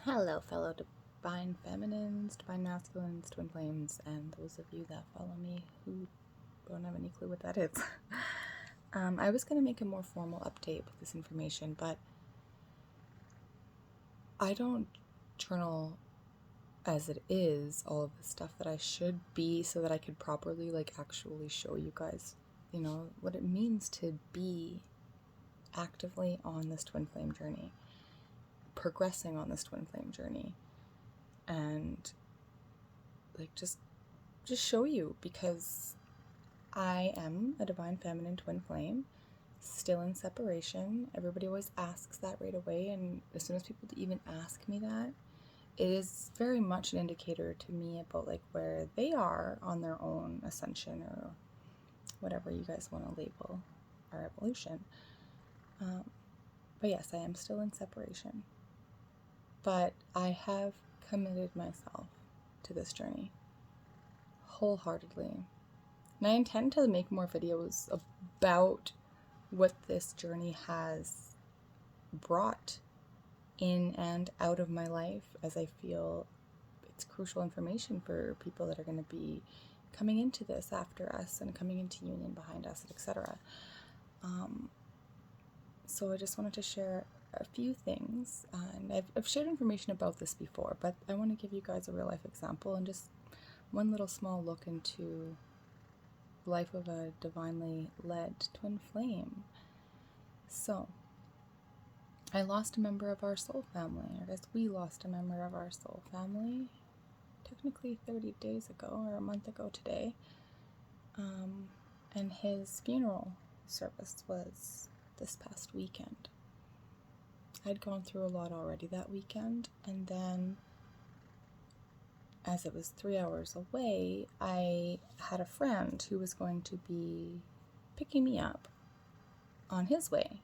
Hello, fellow divine feminines, divine masculines, twin flames, and those of you that follow me who don't have any clue what that is. I was going to make a more formal update with this information, but I don't journal as it is all of the stuff that I should be so that I could properly, actually show you guys, what it means to be actively on this twin flame journey, progressing on this twin flame journey, and just show you, because I am a divine feminine twin flame, still in separation. Everybody always asks that right away, and as soon as people even ask me that, it is very much an indicator to me about where they are on their own ascension, or whatever you guys want to label our evolution. But yes, I am still in separation, but I have committed myself to this journey wholeheartedly. And I intend to make more videos about what this journey has brought in and out of my life, as I feel it's crucial information for people that are going to be coming into this after us and coming into union behind us, etc. So I just wanted to share a few things, and I've shared information about this before, but I want to give you guys a real life example and just one little small look into the life of a divinely led twin flame. So I lost a member of our soul family. I guess we lost a member of our soul family technically 30 days ago, or a month ago today. And his funeral service was this past weekend. I'd gone through a lot already that weekend, and then as it was 3 hours away, I had a friend who was going to be picking me up on his way.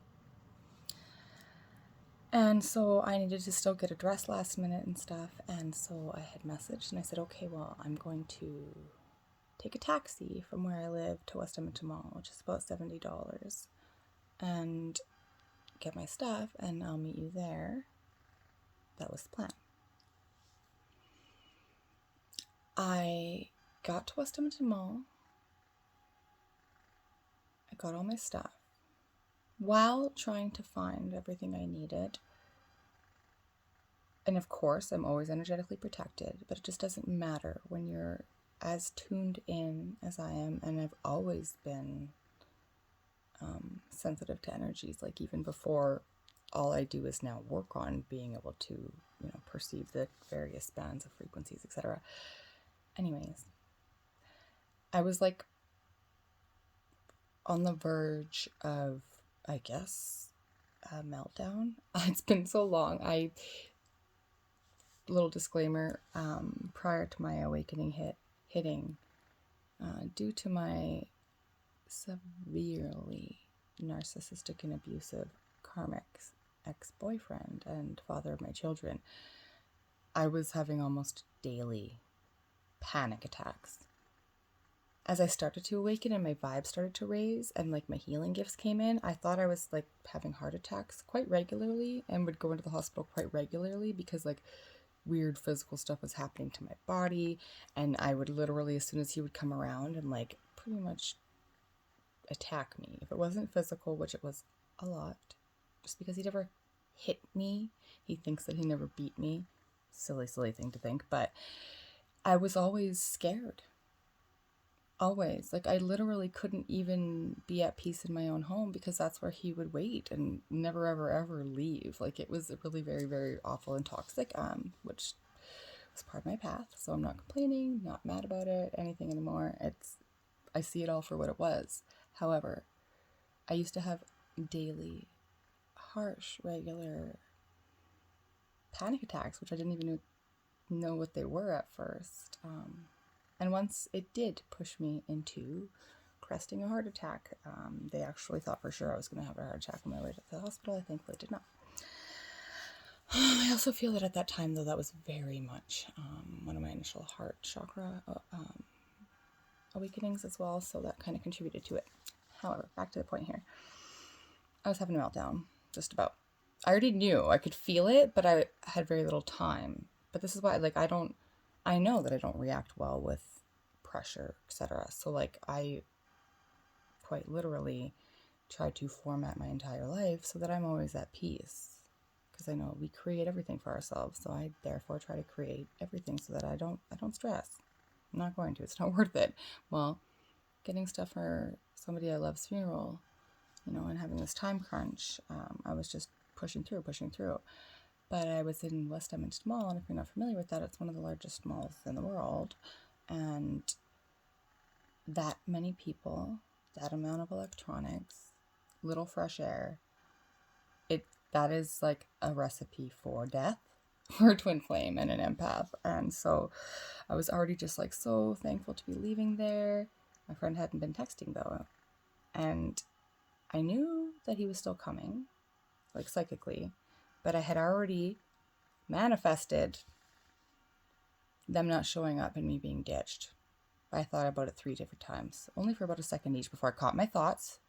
And so I needed to still get a dress last minute and stuff, and so I had messaged and I said, okay, well, I'm going to take a taxi from where I live to West Edmonton Mall, which is about $70, and get my stuff, and I'll meet you there. That was the plan. I got to West Edmonton Mall. I got all my stuff while trying to find everything I needed. And of course, I'm always energetically protected, but it just doesn't matter when you're as tuned in as I am, and I've always been sensitive to energies, even before all I do is now work on being able to, perceive the various bands of frequencies, etc. Anyways, I was on the verge of, I guess, a meltdown. It's been so long. Little disclaimer, prior to my awakening hitting, due to my severely narcissistic and abusive karmic ex-boyfriend and father of my children, I was having almost daily panic attacks. As I started to awaken and my vibe started to raise and my healing gifts came in, I thought I was having heart attacks quite regularly, and would go into the hospital quite regularly because weird physical stuff was happening to my body, and I would literally, as soon as he would come around, and pretty much attack me. If it wasn't physical, which it was a lot, just because he never hit me, he thinks that he never beat me. Silly thing to think, but I was always scared. Always. I literally couldn't even be at peace in my own home, because that's where he would wait and never ever leave. It was really very, very awful and toxic, which was part of my path. So I'm not complaining, not mad about it, anything anymore. I see it all for what it was. However, I used to have daily, harsh, regular panic attacks, which I didn't even know what they were at first. And once it did push me into cresting a heart attack, they actually thought for sure I was going to have a heart attack on my way to the hospital. I thankfully did not. I also feel that at that time, though, that was very much one of my initial heart chakra awakenings as well, so that kind of contributed to it. However, back to the point here. I was having a meltdown, just about. I already knew. I could feel it, but I had very little time. But this is why, like, I know that I don't react well with pressure, etc. So, like, I quite literally try to format my entire life so that I'm always at peace. Because I know we create everything for ourselves. So I therefore try to create everything so that I don't stress. I'm not going to. It's not worth it. Well, getting stuff for somebody I love's funeral, and having this time crunch, I was just pushing through. But I was in West Edmonton Mall, and if you're not familiar with that, it's one of the largest malls in the world. And that many people, that amount of electronics, little fresh air, that is like a recipe for death for a twin flame and an empath. And so I was already just like so thankful to be leaving there. My friend hadn't been texting though, and I knew that he was still coming, like psychically, but I had already manifested them not showing up and me being ditched. I thought about it 3 different times, only for about a second each before I caught my thoughts.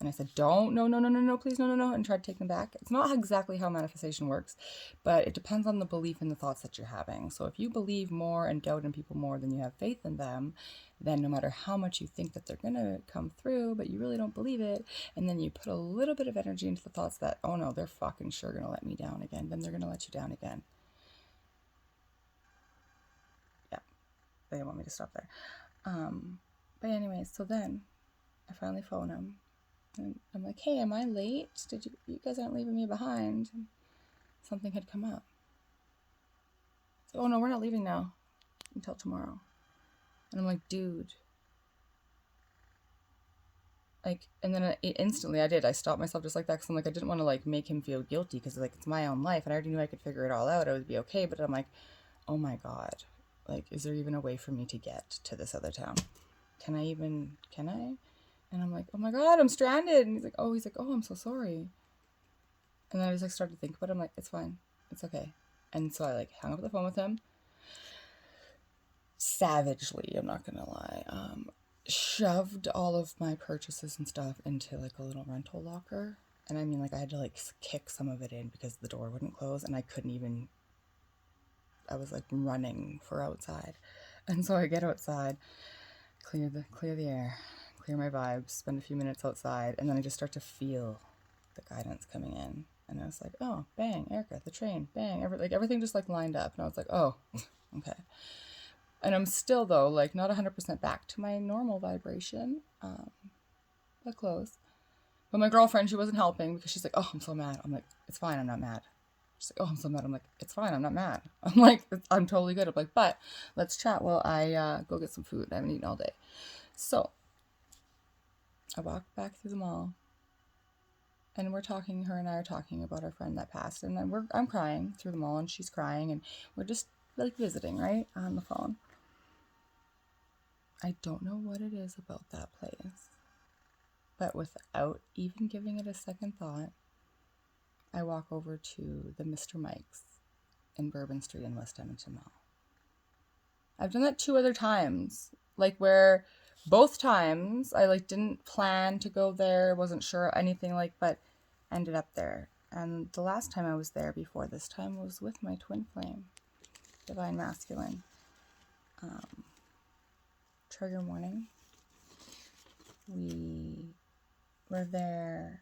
And I said, don't, no, please, no, and tried to take them back. It's not exactly how manifestation works, but it depends on the belief in the thoughts that you're having. So if you believe more and doubt in people more than you have faith in them, then no matter how much you think that they're going to come through, but you really don't believe it, and then you put a little bit of energy into the thoughts that, oh no, they're fucking sure going to let me down again, then they're going to let you down again. Yeah, they didn't want me to stop there. But anyways, so then I finally phone him. And I'm like, hey, am I late? You guys aren't leaving me behind? And something had come up. So, oh no, we're not leaving now until tomorrow. And I'm like, dude. Like, and then instantly I did. I stopped myself just like that because I'm like, I didn't want to like make him feel guilty because like it's my own life and I already knew I could figure it all out. I would be okay. But I'm like, oh my God, like, is there even a way for me to get to this other town? Can I? And I'm like, oh my God, I'm stranded. And he's like, oh, I'm so sorry. And then I just like started to think about it. I'm like, it's fine. It's okay. And so I like hung up the phone with him. Savagely, I'm not gonna lie. Shoved all of my purchases and stuff into like a little rental locker. And I mean, like, I had to like kick some of it in because the door wouldn't close and I couldn't even, I was like running for outside. And so I get outside, clear the air, clear my vibes, spend a few minutes outside, and then I just start to feel the guidance coming in. And I was like, oh, bang, Erica, the train, bang, everything just like lined up. And I was like, oh, okay. And I'm still though, like not 100% back to my normal vibration, but close. But my girlfriend, she wasn't helping because she's like, oh, I'm so mad. I'm like, it's fine, I'm not mad. She's like, oh, I'm so mad. I'm like, it's fine, I'm not mad. I'm like, I'm totally good. I'm like, but let's chat while I go get some food. I haven't eaten all day. So I walk back through the mall and her and I are talking about our friend that passed. And then I'm crying through the mall and she's crying and we're just like visiting, right, on the phone. I don't know what it is about that place, but without even giving it a second thought, I walk over to the Mr. Mike's in Bourbon Street in West Edmonton Mall. I've done that 2 other times, like where both times I like didn't plan to go there, wasn't sure anything like, but ended up there. And the last time I was there before this time was with my twin flame, Divine Masculine. Trigger warning. We were there.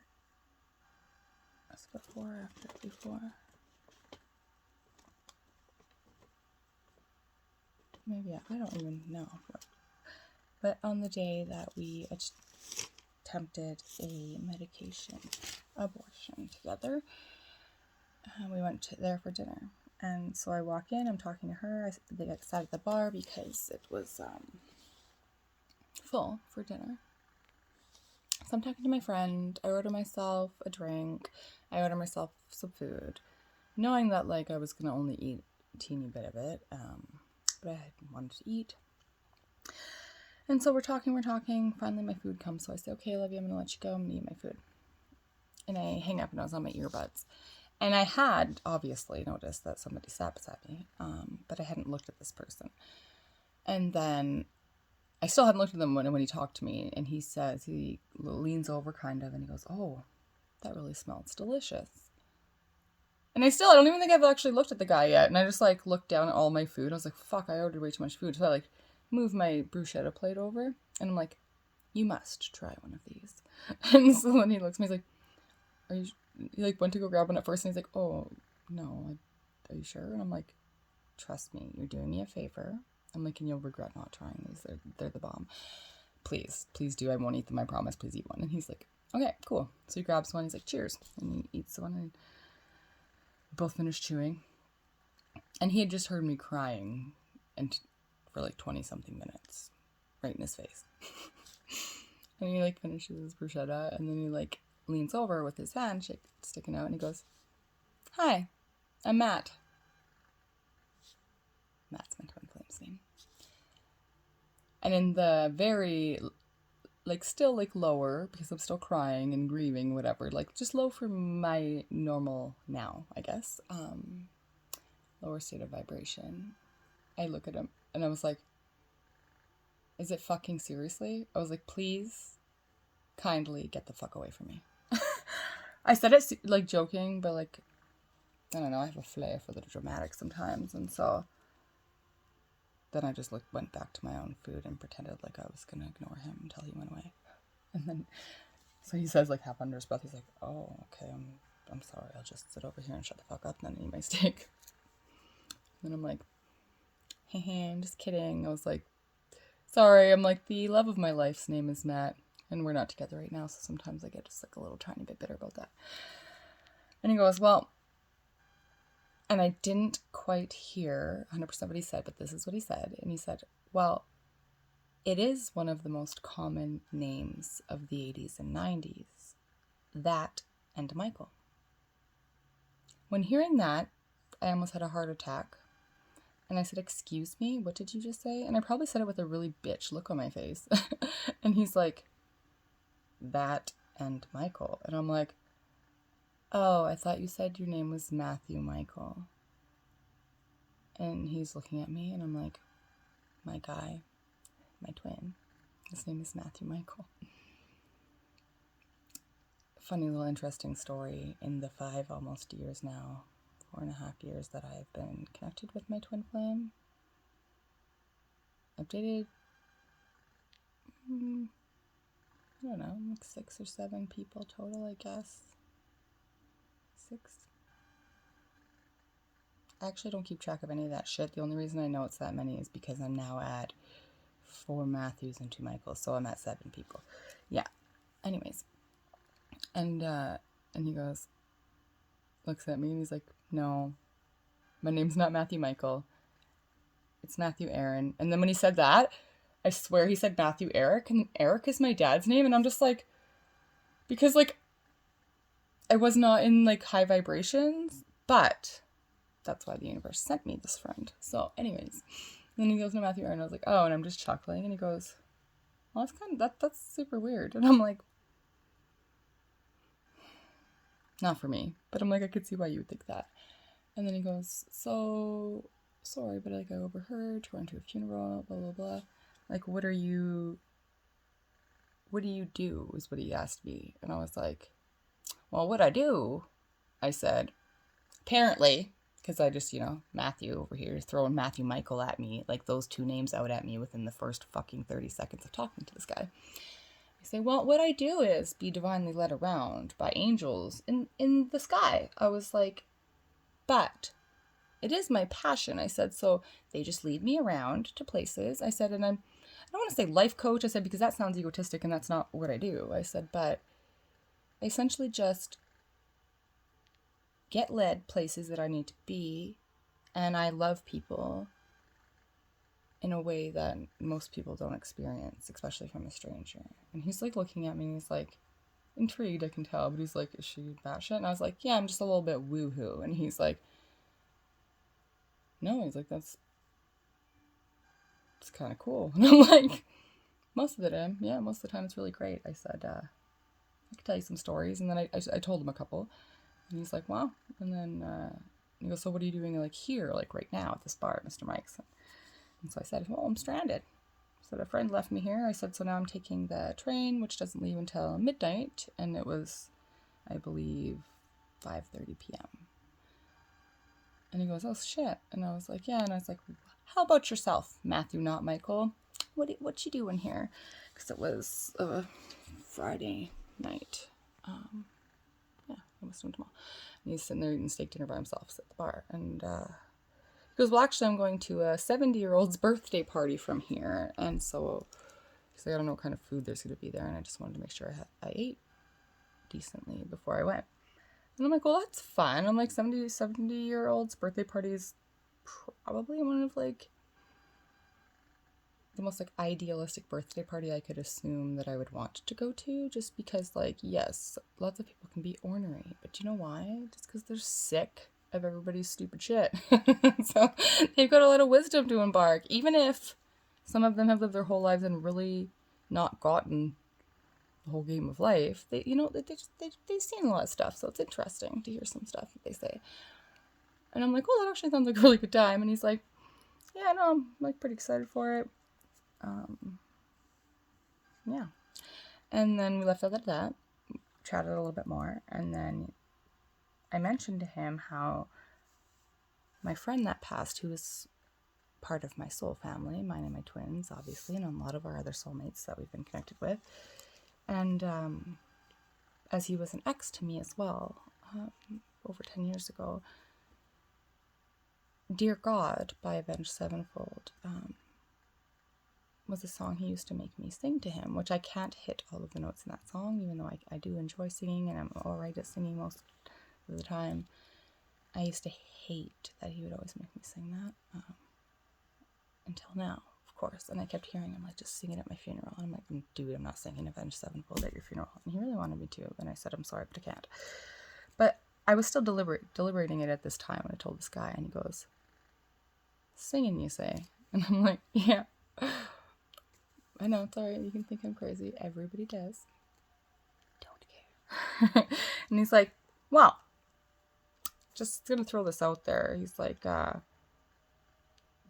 That's before. Maybe, I don't even know. But on the day that we attempted a medication abortion together, we went there for dinner. And so I walk in, I'm talking to her. They got sat at the bar because it was full for dinner. So I'm talking to my friend. I order myself a drink. I order myself some food, knowing that like I was gonna only eat a teeny bit of it, but I wanted to eat. And so we're talking. Finally, my food comes. So I say, okay, Olivia, I'm gonna let you go. I'm gonna eat my food. And I hang up and I was on my earbuds. And I had obviously noticed that somebody sat beside me, but I hadn't looked at this person. And then I still hadn't looked at them when he talked to me, and he leans over kind of, and he goes, oh, that really smells delicious. And I don't even think I've actually looked at the guy yet. And I just like looked down at all my food. I was like, fuck, I ordered way too much food. So I like moved my bruschetta plate over. And I'm like, you must try one of these. And so when he looks at me, he's like, are you, he like went to go grab one at first. And he's like, oh, no, are you sure? And I'm like, trust me, you're doing me a favor. I'm like, and you'll regret not trying these. They're the bomb. Please do. I won't eat them, I promise. Please eat one. And he's like, okay, cool. So he grabs one. He's like, cheers. And he eats one. And we both finished chewing. And he had just heard me crying and for like 20 something minutes. Right in his face. And he like finishes his bruschetta. And then he like leans over with his hand sticking out. And he goes, hi, I'm Matt. Matt's my twin flame's name. And in the very, like, still, like, lower, because I'm still crying and grieving, whatever, like, just low for my normal now, I guess, lower state of vibration, I look at him, and I was like, is it fucking seriously? I was like, please, kindly get the fuck away from me. I said it, like, joking, but, like, I don't know, I have a flair for the dramatic sometimes, and so then I just went back to my own food and pretended like I was going to ignore him until he went away. And then, so he says, like, half under his breath, he's like, oh, okay, I'm sorry, I'll just sit over here and shut the fuck up and then eat my steak. And I'm like, hey, I'm just kidding. I was like, sorry, I'm like, the love of my life's name is Matt, and we're not together right now, so sometimes I get just, like, a little tiny bit bitter about that. And he goes, well, and I didn't quite hear 100% what he said, but this is what he said. And he said, well, it is one of the most common names of the 80s and 90s. That and Michael. When hearing that, I almost had a heart attack. And I said, excuse me, what did you just say? And I probably said it with a really bitch look on my face. And he's like, that and Michael. And I'm like, oh, I thought you said your name was Matthew Michael. And he's looking at me, and I'm like, my guy, my twin, his name is Matthew Michael. Funny little interesting story. In the 5 almost years now, 4.5 years that I've been connected with my twin flame, I've dated, I don't know, like 6 or 7 people total, I guess. 6. I actually don't keep track of any of that shit. The only reason I know it's that many is because I'm now at 4 Matthews and 2 Michaels, so I'm at 7 people. Yeah. Anyways. And he goes, looks at me and he's like, no, my name's not Matthew Michael. It's Matthew Aaron. And then when he said that, I swear he said Matthew Eric, and Eric is my dad's name, and I'm just like, because, like, I was not in, like, high vibrations, but that's why the universe sent me this friend. So, anyways, then he goes to Matthew Aaron, I was like, oh, and I'm just chuckling, and he goes, well, that's kind of, that's super weird, and I'm like, not for me, but I'm like, I could see why you would think that. And then he goes, so, sorry, but, like, I overheard, you went to a funeral, blah, blah, blah. Like, what do you do, is what he asked me. And I was like, well, what I do, I said, apparently, because I just, Matthew over here is throwing Matthew Michael at me, like those 2 names out at me within the first fucking 30 seconds of talking to this guy. I say, well, what I do is be divinely led around by angels in the sky. I was like, but it is my passion. I said, so they just lead me around to places. I said, and I don't want to say life coach. I said, because that sounds egotistic and that's not what I do. I said, but I essentially just get led places that I need to be, and I love people in a way that most people don't experience, especially from a stranger. And he's like looking at me and he's like intrigued, I can tell, but he's like, is she batshit? And I was like, yeah, I'm just a little bit woohoo. And he's like, no, he's like, it's kind of cool. And I'm like, most of the time it's really great. I said, I could tell you some stories. And then I told him a couple. And he's like, wow. And then he goes, so what are you doing, like, here, like, right now at this bar at Mr. Mike's? And so I said, well, I'm stranded. So a friend left me here. I said, so now I'm taking the train, which doesn't leave until midnight. And it was, I believe, 5:30 p.m. And he goes, oh, shit. And I was like, yeah. And I was like, how about yourself, Matthew, not Michael? What you doing here? Because it was a Friday night. Yeah, I must have went to mall. And he's sitting there eating steak dinner by himself at the bar. And he goes, well, actually, I'm going to a 70-year-old's birthday party from here. And so, he's like, I don't know what kind of food there's going to be there. And I just wanted to make sure I ate decently before I went. And I'm like, well, that's fun. I'm like, 70-year-old's birthday party is probably one of like the most like idealistic birthday party I could assume that I would want to go to, just because like, yes, lots of people can be ornery, but you know why? Just because they're sick of everybody's stupid shit. So they've got a lot of wisdom to embark, even if some of them have lived their whole lives and really not gotten the whole game of life. They've seen a lot of stuff, so it's interesting to hear some stuff that they say. And I'm like, well, that actually sounds like a really good time. And he's like, yeah, no, I'm like pretty excited for it. Yeah. And then we left out at that, chatted a little bit more, and then I mentioned to him how my friend that passed, who was part of my soul family, mine and my twins, obviously, and a lot of our other soulmates that we've been connected with, and as he was an ex to me as well, over 10 years ago, Dear God by Avenged Sevenfold was a song he used to make me sing to him, which I can't hit all of the notes in that song, even though I do enjoy singing and I'm alright at singing most of the time. I used to hate that he would always make me sing that, until now, of course. And I kept hearing him like, just sing it at my funeral. And I'm like, dude, I'm not singing Avenged Sevenfold at your funeral. And he really wanted me to, and I said, I'm sorry, but I can't. But I was still deliberating it at this time when I told this guy, and he goes, singing, you say? And I'm like, yeah. I know, it's alright, you can think I'm crazy. Everybody does. Don't care. And he's like, well, just gonna throw this out there. He's like, the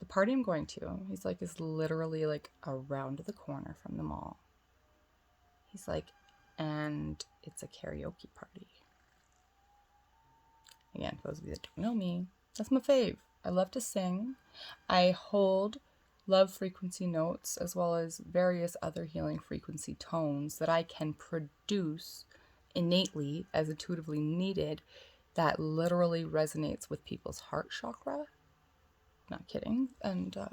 party I'm going to, he's like, is literally like around the corner from the mall. He's like, and it's a karaoke party. Again, for those of you that don't know me, that's my fave. I love to sing. I hold love frequency notes as well as various other healing frequency tones that I can produce innately as intuitively needed that literally resonates with people's heart chakra. Not kidding. And so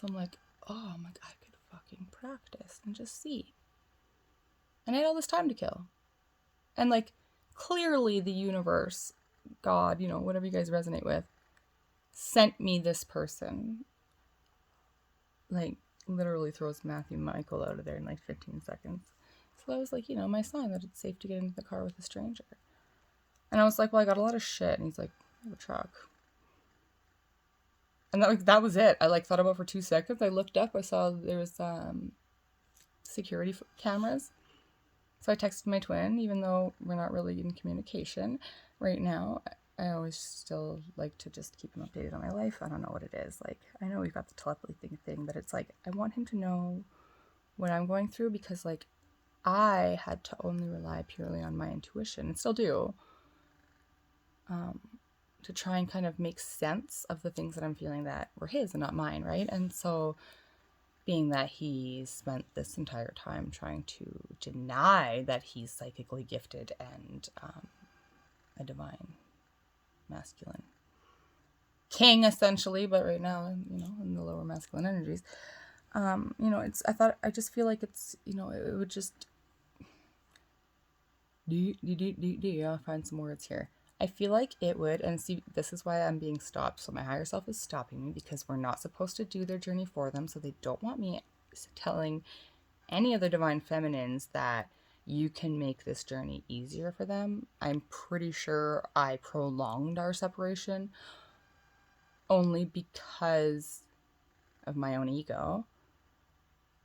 I'm like, oh my God, I could fucking practice and just see. And I had all this time to kill. And like, clearly the universe, God, whatever you guys resonate with, sent me this person. Like, literally throws Matthew Michael out of there in like 15 seconds. So I was like, my sign that it's safe to get into the car with a stranger. And I was like, well, I got a lot of shit. And he's like, I have a truck. And that was it. I like thought about it for 2 seconds. I looked up. I saw there was security cameras. So I texted my twin, even though we're not really in communication right now. I always still like to just keep him updated on my life. I don't know what it is. Like, I know we've got the telepathy thing, but it's like, I want him to know what I'm going through, because like, I had to only rely purely on my intuition, and still do, to try and kind of make sense of the things that I'm feeling that were his and not mine, right? And so, being that he spent this entire time trying to deny that he's psychically gifted and a divine masculine king, essentially, but right now, in the lower masculine energies, I just feel like it's, it would just, I'll find some words here. I feel like it would, and see, this is why I'm being stopped. So my higher self is stopping me, because we're not supposed to do their journey for them. So they don't want me telling any of the divine feminines that you can make this journey easier for them. I'm pretty sure I prolonged our separation only because of my own ego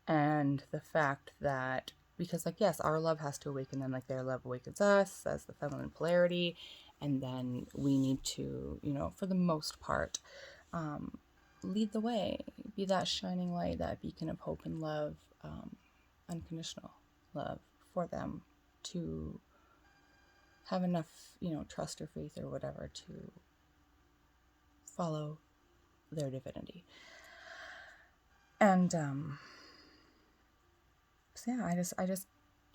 and the fact that, because like, yes, our love has to awaken them like their love awakens us as the feminine polarity, and then we need to, for the most part, lead the way, be that shining light, that beacon of hope and love, unconditional love for them to have enough, trust or faith or whatever to follow their divinity. And so yeah,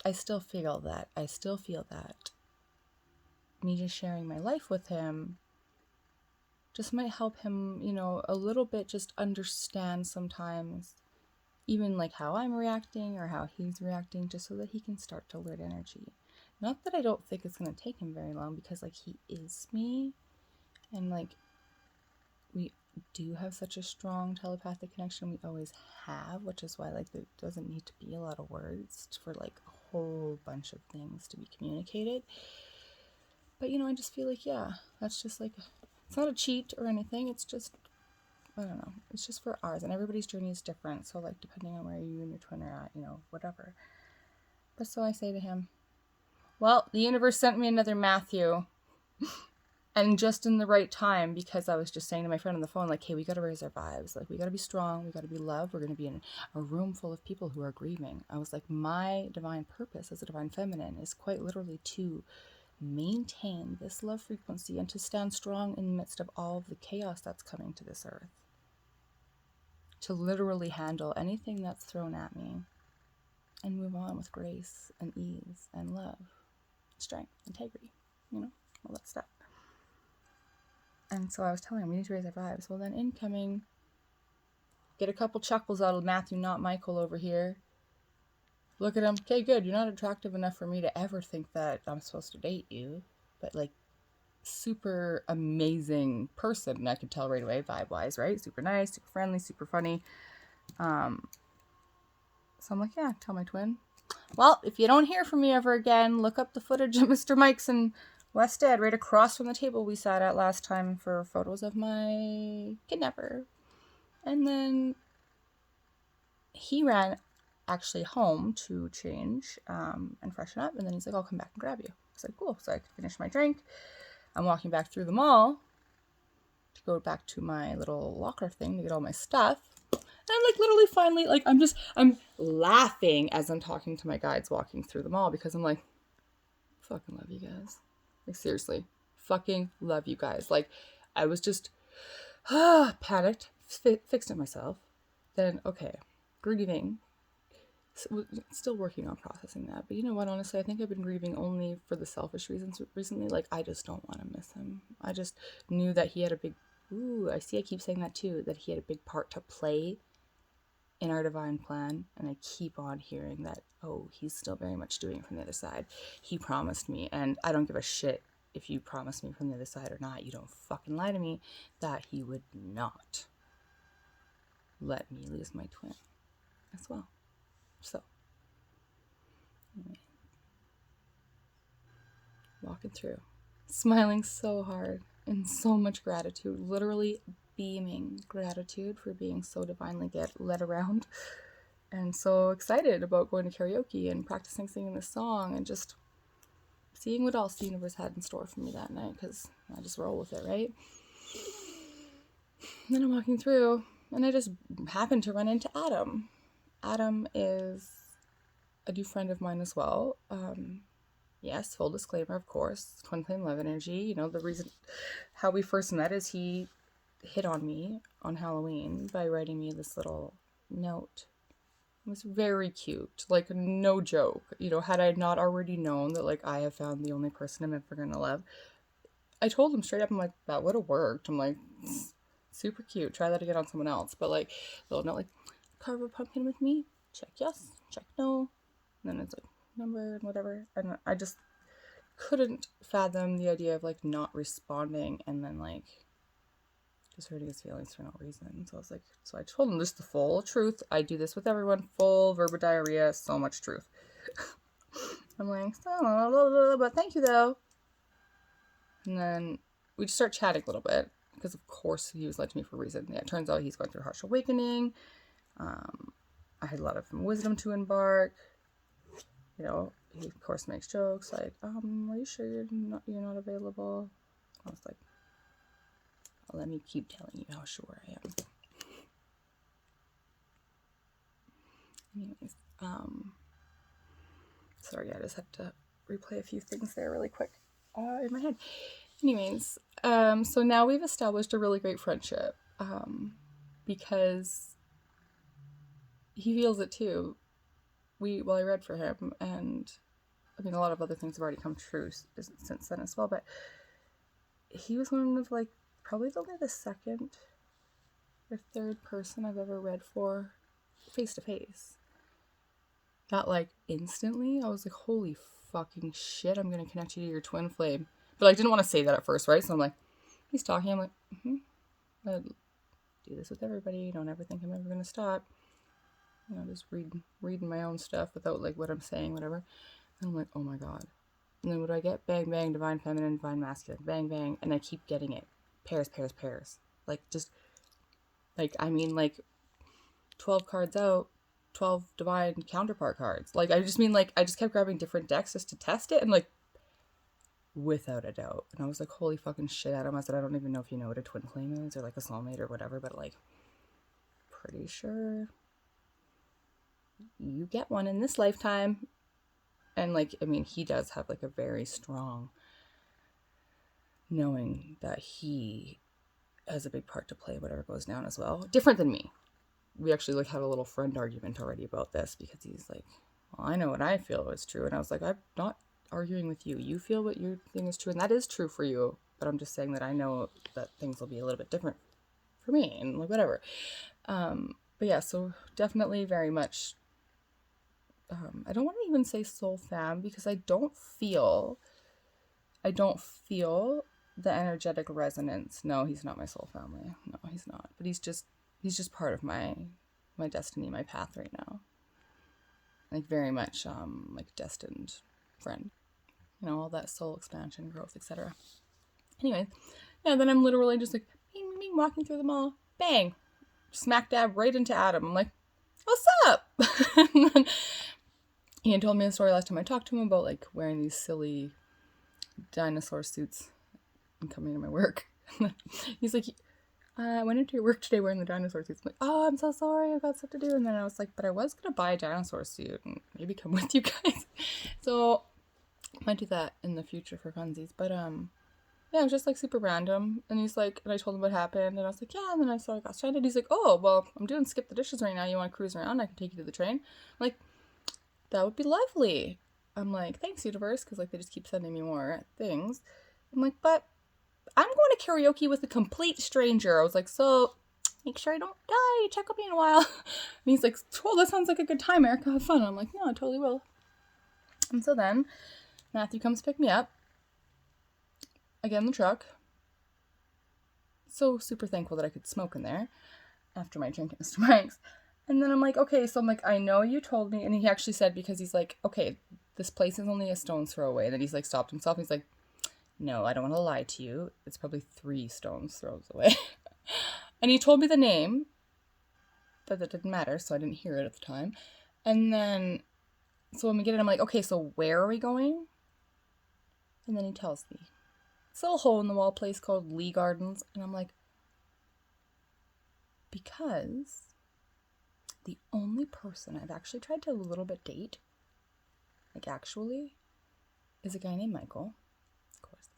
I still feel that. I still feel that me just sharing my life with him just might help him, you know, a little bit just understand sometimes even like how I'm reacting or how he's reacting, just so that he can start to alert energy. Not that I don't think it's going to take him very long, because like he is me, and like we do have such a strong telepathic connection. We always have, which is why like there doesn't need to be a lot of words for like a whole bunch of things to be communicated. But you know, I just feel like, yeah, that's just like, it's not a cheat or anything. It's just, I don't know, it's just for ours, and everybody's journey is different. So like depending on where you and your twin are at, you know, whatever. But so I say to him, well, the universe sent me another Matthew. And just in the right time, because I was just saying to my friend on the phone, like, hey, we got to raise our vibes. Like, we got to be strong. We got to be loved. We're going to be in a room full of people who are grieving. I was like, my divine purpose as a divine feminine is quite literally to maintain this love frequency and to stand strong in the midst of all of the chaos that's coming to this earth. To literally handle anything that's thrown at me and move on with grace and ease and love, strength, integrity, you know, all that stuff. And so I was telling him, we need to raise our vibes. Well, then incoming, get a couple chuckles out of Matthew, not Michael over here. Look at him. Okay, good. You're not attractive enough for me to ever think that I'm supposed to date you. But like, super amazing person. I could tell right away, vibe-wise, right? Super nice, super friendly, super funny. So I'm like, yeah, tell my twin. Well, if you don't hear from me ever again, look up the footage of Mr. Mike's in West Ed, right across from the table we sat at last time for photos of my kidnapper. And then he ran actually home to change and freshen up. And then he's like, I'll come back and grab you. I was like, cool. So I could finish my drink. I'm walking back through the mall to go back to my little locker thing to get all my stuff. And I'm like literally finally, like I'm laughing as I'm talking to my guides walking through the mall, because I'm like, fucking love you guys. Like seriously, fucking love you guys. Like I was just panicked, fixed it myself. Then, okay, grieving. Still working on processing that. But you know what, honestly, I think I've been grieving only for the selfish reasons recently. Like, I just don't want to miss him. I just knew that he had a big, I keep saying that too, that he had a big part to play in our divine plan. And I keep on hearing that, oh, he's still very much doing it from the other side. He promised me, and I don't give a shit if you promise me from the other side or not. You don't fucking lie to me, that he would not let me lose my twin as well. So, anyway, walking through, smiling so hard and so much gratitude, literally beaming gratitude for being so divinely led around, and so excited about going to karaoke and practicing singing this song and just seeing what else the universe had in store for me that night, because I just roll with it, right? And then I'm walking through and I just happened to run into Adam. Adam is a new friend of mine as well. Yes, full disclaimer, of course, twin flame love energy. You know, the reason how we first met is he hit on me on Halloween by writing me this little note. It was very cute, like no joke. You know, had I not already known that like I have found the only person I'm ever gonna love, I told him straight up, I'm like, that would have worked. I'm like, super cute. Try that again on someone else. But like, little note like, carve a pumpkin with me? Check yes, check no. And then it's like, number and whatever. And I just couldn't fathom the idea of like not responding and then like just hurting his feelings for no reason. So I was like, so I told him just the full truth. I do this with everyone. Full verbal diarrhea, so much truth. I'm like, but thank you though. And then we just start chatting a little bit, because of course he was led to me for a reason. Yeah, it turns out he's going through harsh awakening. I had a lot of wisdom to embark. You know, he of course makes jokes like, are you sure you're not available? I was like, let me keep telling you how sure I am. Anyways, sorry, I just had to replay a few things there really quick in my head. Anyways, So now we've established a really great friendship, because he feels it too. Well, I read for him, and I mean, a lot of other things have already come true since then as well, but he was one of, like, probably only the second or third person I've ever read for face to face. Not, like, instantly. I was like, holy fucking shit, I'm gonna connect you to your twin flame. But I didn't want to say that at first, right? So I'm like, he's talking, I'm like, I do this with everybody, don't ever think I'm ever gonna stop. You know, just reading my own stuff without, like, what I'm saying, whatever. And I'm like, oh my god. And then what do I get? Bang, bang, divine feminine, divine masculine. Bang, bang. And I keep getting it. Pairs, pairs, pairs. Like, just, like, I mean, like, 12 cards out, 12 divine counterpart cards. Like, I just mean, like, I just kept grabbing different decks just to test it, and, like, without a doubt. And I was like, holy fucking shit, Adam. I said, I don't even know if you know what a twin flame is, or, like, a soulmate or whatever, but, like, pretty sure you get one in this lifetime. And, like, I mean, he does have, like, a very strong knowing that he has a big part to play whatever goes down as well. Different than me. We actually, like, had a little friend argument already about this, because he's like, well, I know what I feel is true. And I was like, I'm not arguing with you. You feel what your thing is true, and that is true for you. But I'm just saying that I know that things will be a little bit different for me, and, like, whatever. But yeah, so definitely very much, I don't want to even say soul fam, because I don't feel the energetic resonance. No, he's not my soul family. No, he's not. But he's just part of my destiny, my path right now. Like, very much, like, destined friend. You know, all that soul expansion, growth, etc. Anyway, yeah, then I'm literally just like, bing, bing, bing, walking through the mall. Bang! Smack dab right into Adam. I'm like, what's up? And then he had told me a story last time I talked to him about, like, wearing these silly dinosaur suits and coming to my work. He's like, I went into your work today wearing the dinosaur suits. I'm like, oh, I'm so sorry, I've got stuff to do. And then I was like, but I was going to buy a dinosaur suit and maybe come with you guys. So I might do that in the future for funsies. But yeah, it was just, like, super random. And he's like, and I told him what happened. And I was like, yeah. And then I got stranded. He's like, oh, well, I'm doing skip the dishes right now. You want to cruise around? I can take you to the train. I'm like, that would be lovely. I'm like, thanks, universe, because, like, they just keep sending me more things. I'm like, but I'm going to karaoke with a complete stranger. I was like, so make sure I don't die. Check on me in a while. And he's like, oh, that sounds like a good time, Erica. Have fun. I'm like, no, I totally will. And so then Matthew comes pick me up. I get in the truck. So super thankful that I could smoke in there after my drink at Mr. Mike's. And then I'm like, okay, so I'm like, I know you told me. And he actually said, because he's like, okay, this place is only a stone's throw away. And then he's like, stopped himself. He's like, no, I don't want to lie to you. It's probably 3 stones throws away. And he told me the name, but that didn't matter, so I didn't hear it at the time. And then, so when we get it, I'm like, okay, so where are we going? And then he tells me. It's a little hole-in-the-wall place called Lee Gardens. And I'm like, because the only person I've actually tried to a little bit date, like, actually, is a guy named Michael, of course,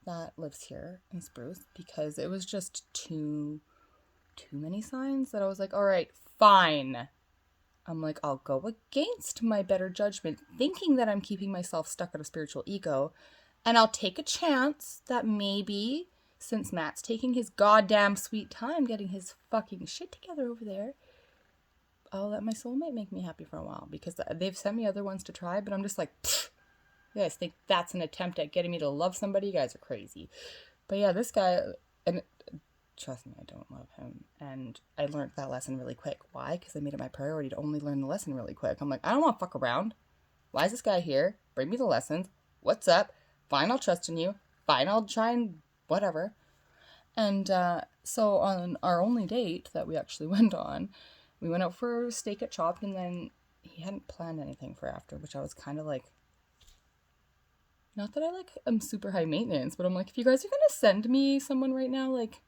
that lives here in Spruce, because it was just too many signs that I was like, all right, fine. I'm like, I'll go against my better judgment, thinking that I'm keeping myself stuck at a spiritual ego, and I'll take a chance that maybe, since Matt's taking his goddamn sweet time getting his fucking shit together over there, I'll let my soulmate make me happy for a while, because they've sent me other ones to try, but I'm just like, you guys think that's an attempt at getting me to love somebody? You guys are crazy. But yeah, this guy, and trust me, I don't love him. And I learned that lesson really quick. Why? Because I made it my priority to only learn the lesson really quick. I'm like, I don't want to fuck around. Why is this guy here? Bring me the lessons. What's up? Fine, I'll trust in you. Fine, I'll try and whatever. And so on our only date that we actually went on, we went out for steak at Chopped, and then he hadn't planned anything for after, which I was kind of like, not that I, like, am super high maintenance, but I'm like, if you guys are going to send me someone right now, like,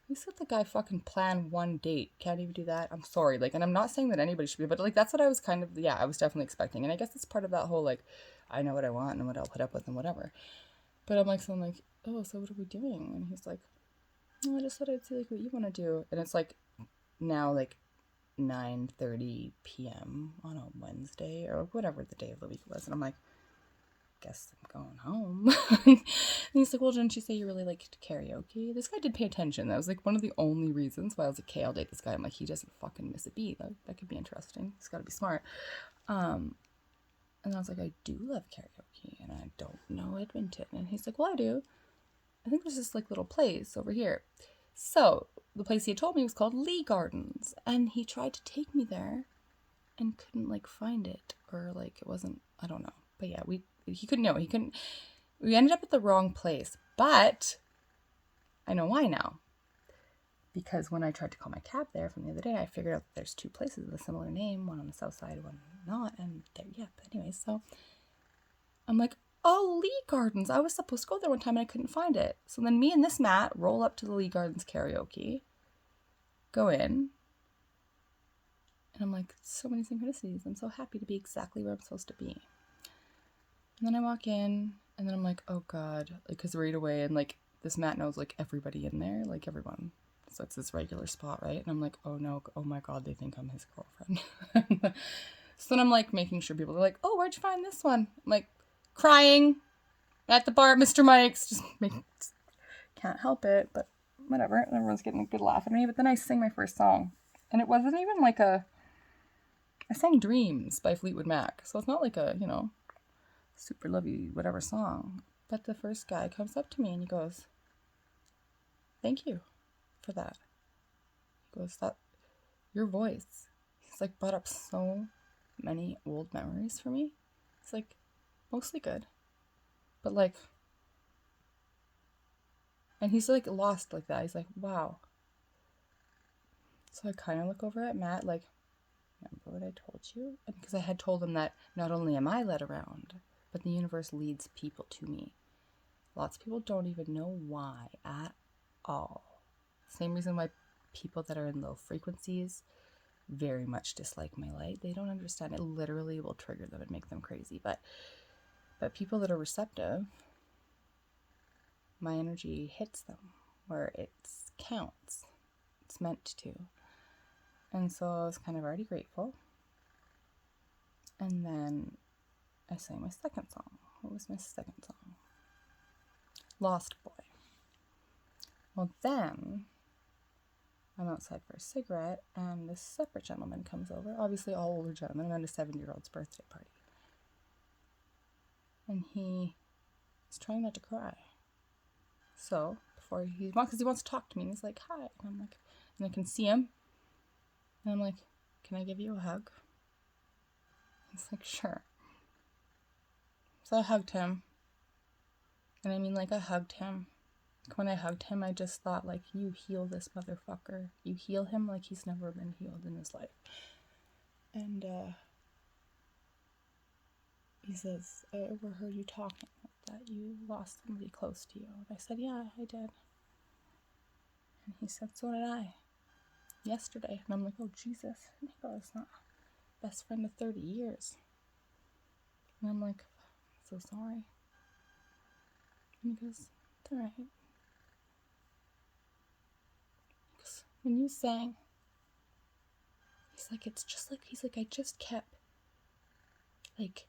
please let the guy fucking plan one date. Can't even do that. I'm sorry. Like, and I'm not saying that anybody should be, but, like, that's what I was kind of, yeah, I was definitely expecting. And I guess it's part of that whole, like, I know what I want and what I'll put up with and whatever. But I'm like, so I'm like, oh, so what are we doing? And he's like, oh, I just thought I'd see like what you want to do. And it's like now like 9:30 p.m. on a Wednesday or whatever the day of the week was. And I'm like, guess I'm going home. And he's like, well, didn't you say you really liked karaoke? This guy did pay attention. That was like one of the only reasons why I was like, okay, I'll date this guy. I'm like, he doesn't fucking miss a beat. That could be interesting. He's got to be smart. And I was like, I do love karaoke and I don't know Edmonton. And he's like, well, I do. I think there's this like little place over here. So the place he had told me was called Lee Gardens, and he tried to take me there and couldn't like find it, or like it wasn't, I don't know. But yeah, he couldn't, we ended up at the wrong place, but I know why now. Because when I tried to call my cab there from the other day, I figured out that there's two places with a similar name, one on the south side, one not, and there, yeah, but anyways, so I'm like, oh, Lee Gardens. I was supposed to go there one time and I couldn't find it. So then me and this Matt roll up to the Lee Gardens karaoke, go in, and I'm like, so many synchronicities. I'm so happy to be exactly where I'm supposed to be. And then I walk in, and then I'm like, oh God, like, because right away, and like, this Matt knows like everybody in there, like everyone. So it's this regular spot, right? And I'm like, oh no, oh my God, they think I'm his girlfriend. So then I'm like making sure people are like, oh, where'd you find this one? I'm like, crying at the bar at Mr. Mike's. Just can't help it, but whatever. Everyone's getting a good laugh at me. But then I sing my first song, and it wasn't even like I sang Dreams by Fleetwood Mac. So it's not like a, super lovey whatever song. But the first guy comes up to me and he goes, thank you for that. He goes, that, your voice. He's like brought up so many old memories for me. It's like mostly good. But like, and he's like lost like that. He's like, wow. So I kind of look over at Matt like, remember what I told you? And because I had told him that not only am I led around, but the universe leads people to me. Lots of people don't even know why at all. Same reason why people that are in low frequencies very much dislike my light. They don't understand. It literally will trigger them and make them crazy. But people that are receptive, my energy hits them where it counts. It's meant to. And so I was kind of already grateful. And then I sang my second song. What was my second song? Lost Boy. Well, then I'm outside for a cigarette, and this separate gentleman comes over. Obviously, all older gentlemen. I'm at a 70-year-old's birthday party. And he is trying not to cry. So, before because he wants to talk to me, and he's like, hi. And I'm like, and I can see him. And I'm like, can I give you a hug? He's like, sure. So I hugged him. And I mean, like, I hugged him. When I hugged him, I just thought, like, you heal this motherfucker. You heal him like he's never been healed in his life. And he says, I overheard you talking that you lost somebody close to you. And I said, yeah, I did. And he said, so did I. Yesterday. And I'm like, oh, Jesus. And he goes, not best friend of 30 years. And I'm like, I'm so sorry. And he goes, it's all right. Because when you sang, he's like, it's just like, he's like, I just kept, like,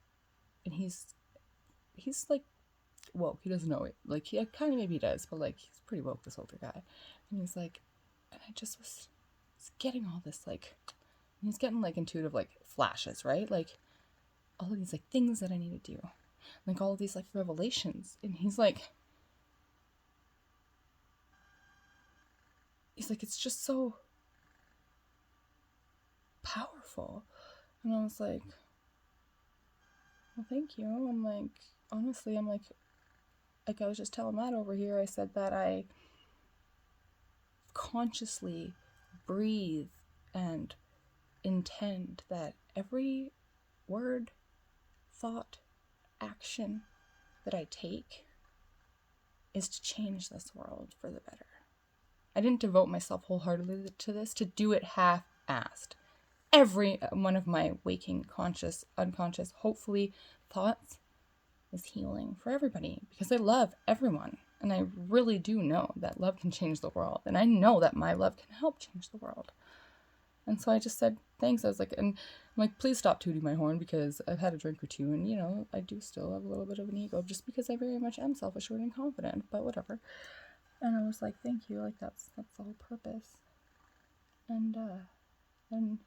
and he's like, woke. He doesn't know it. Like, he kind of maybe he does, but like, he's pretty woke, this older guy. And he's like, and I just was getting all this, like, and he's getting like intuitive, like, flashes, right? Like, all of these, like, things that I need to do. Like, all of these, like, revelations. And he's like, it's just so powerful. And I was like, well, thank you. I'm like, honestly, I'm like I was just telling Matt over here, I said that I consciously breathe and intend that every word, thought, action that I take is to change this world for the better. I didn't devote myself wholeheartedly to this, to do it half-assed. Every one of my waking, conscious, unconscious, hopefully, thoughts is healing for everybody, because I love everyone. And I really do know that love can change the world. And I know that my love can help change the world. And so I just said, thanks. I was like, and I'm like, please stop tooting my horn because I've had a drink or two. And, you know, I do still have a little bit of an ego just because I very much am self-assured and confident, but whatever. And I was like, thank you. Like, that's the whole purpose. And then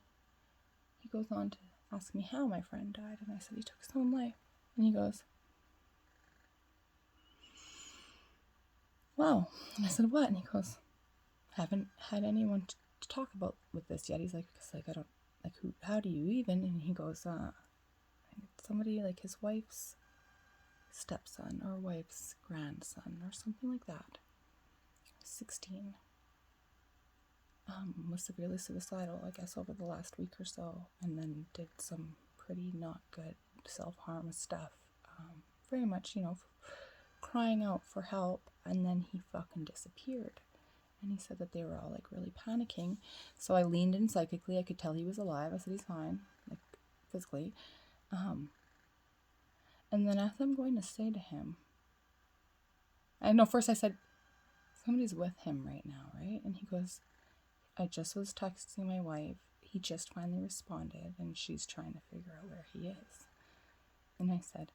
he goes on to ask me how my friend died. And I said, he took his own life. And he goes, wow. And I said, what? And he goes, haven't had anyone to talk about with this yet. He's like, because like I don't like who. How do you even? And he goes, somebody like his wife's stepson or wife's grandson or something like that. 16. Was severely suicidal, I guess, over the last week or so, and then did some pretty not good self-harm stuff. Very much, you know, crying out for help, and then he fucking disappeared. And he said that they were all like really panicking. So I leaned in psychically. I could tell he was alive. I said he's fine, like physically. And then as I'm going to say to him, I know first I said, somebody's with him right now, right? And he goes, I just was texting my wife. He just finally responded, and she's trying to figure out where he is. And I said,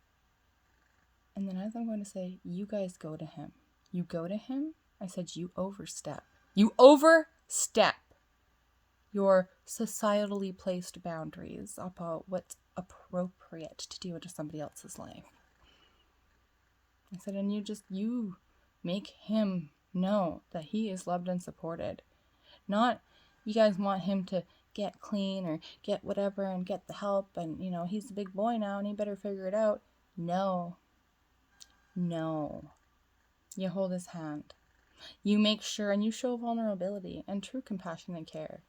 and then as I'm going to say, you guys go to him. You go to him. I said, you overstep. You overstep your societally placed boundaries about what's appropriate to do into somebody else's life. I said, and you make him know that he is loved and supported. Not you guys want him to get clean or get whatever and get the help and, you know, he's a big boy now and he better figure it out. No. You hold his hand. You make sure and you show vulnerability and true compassion and care.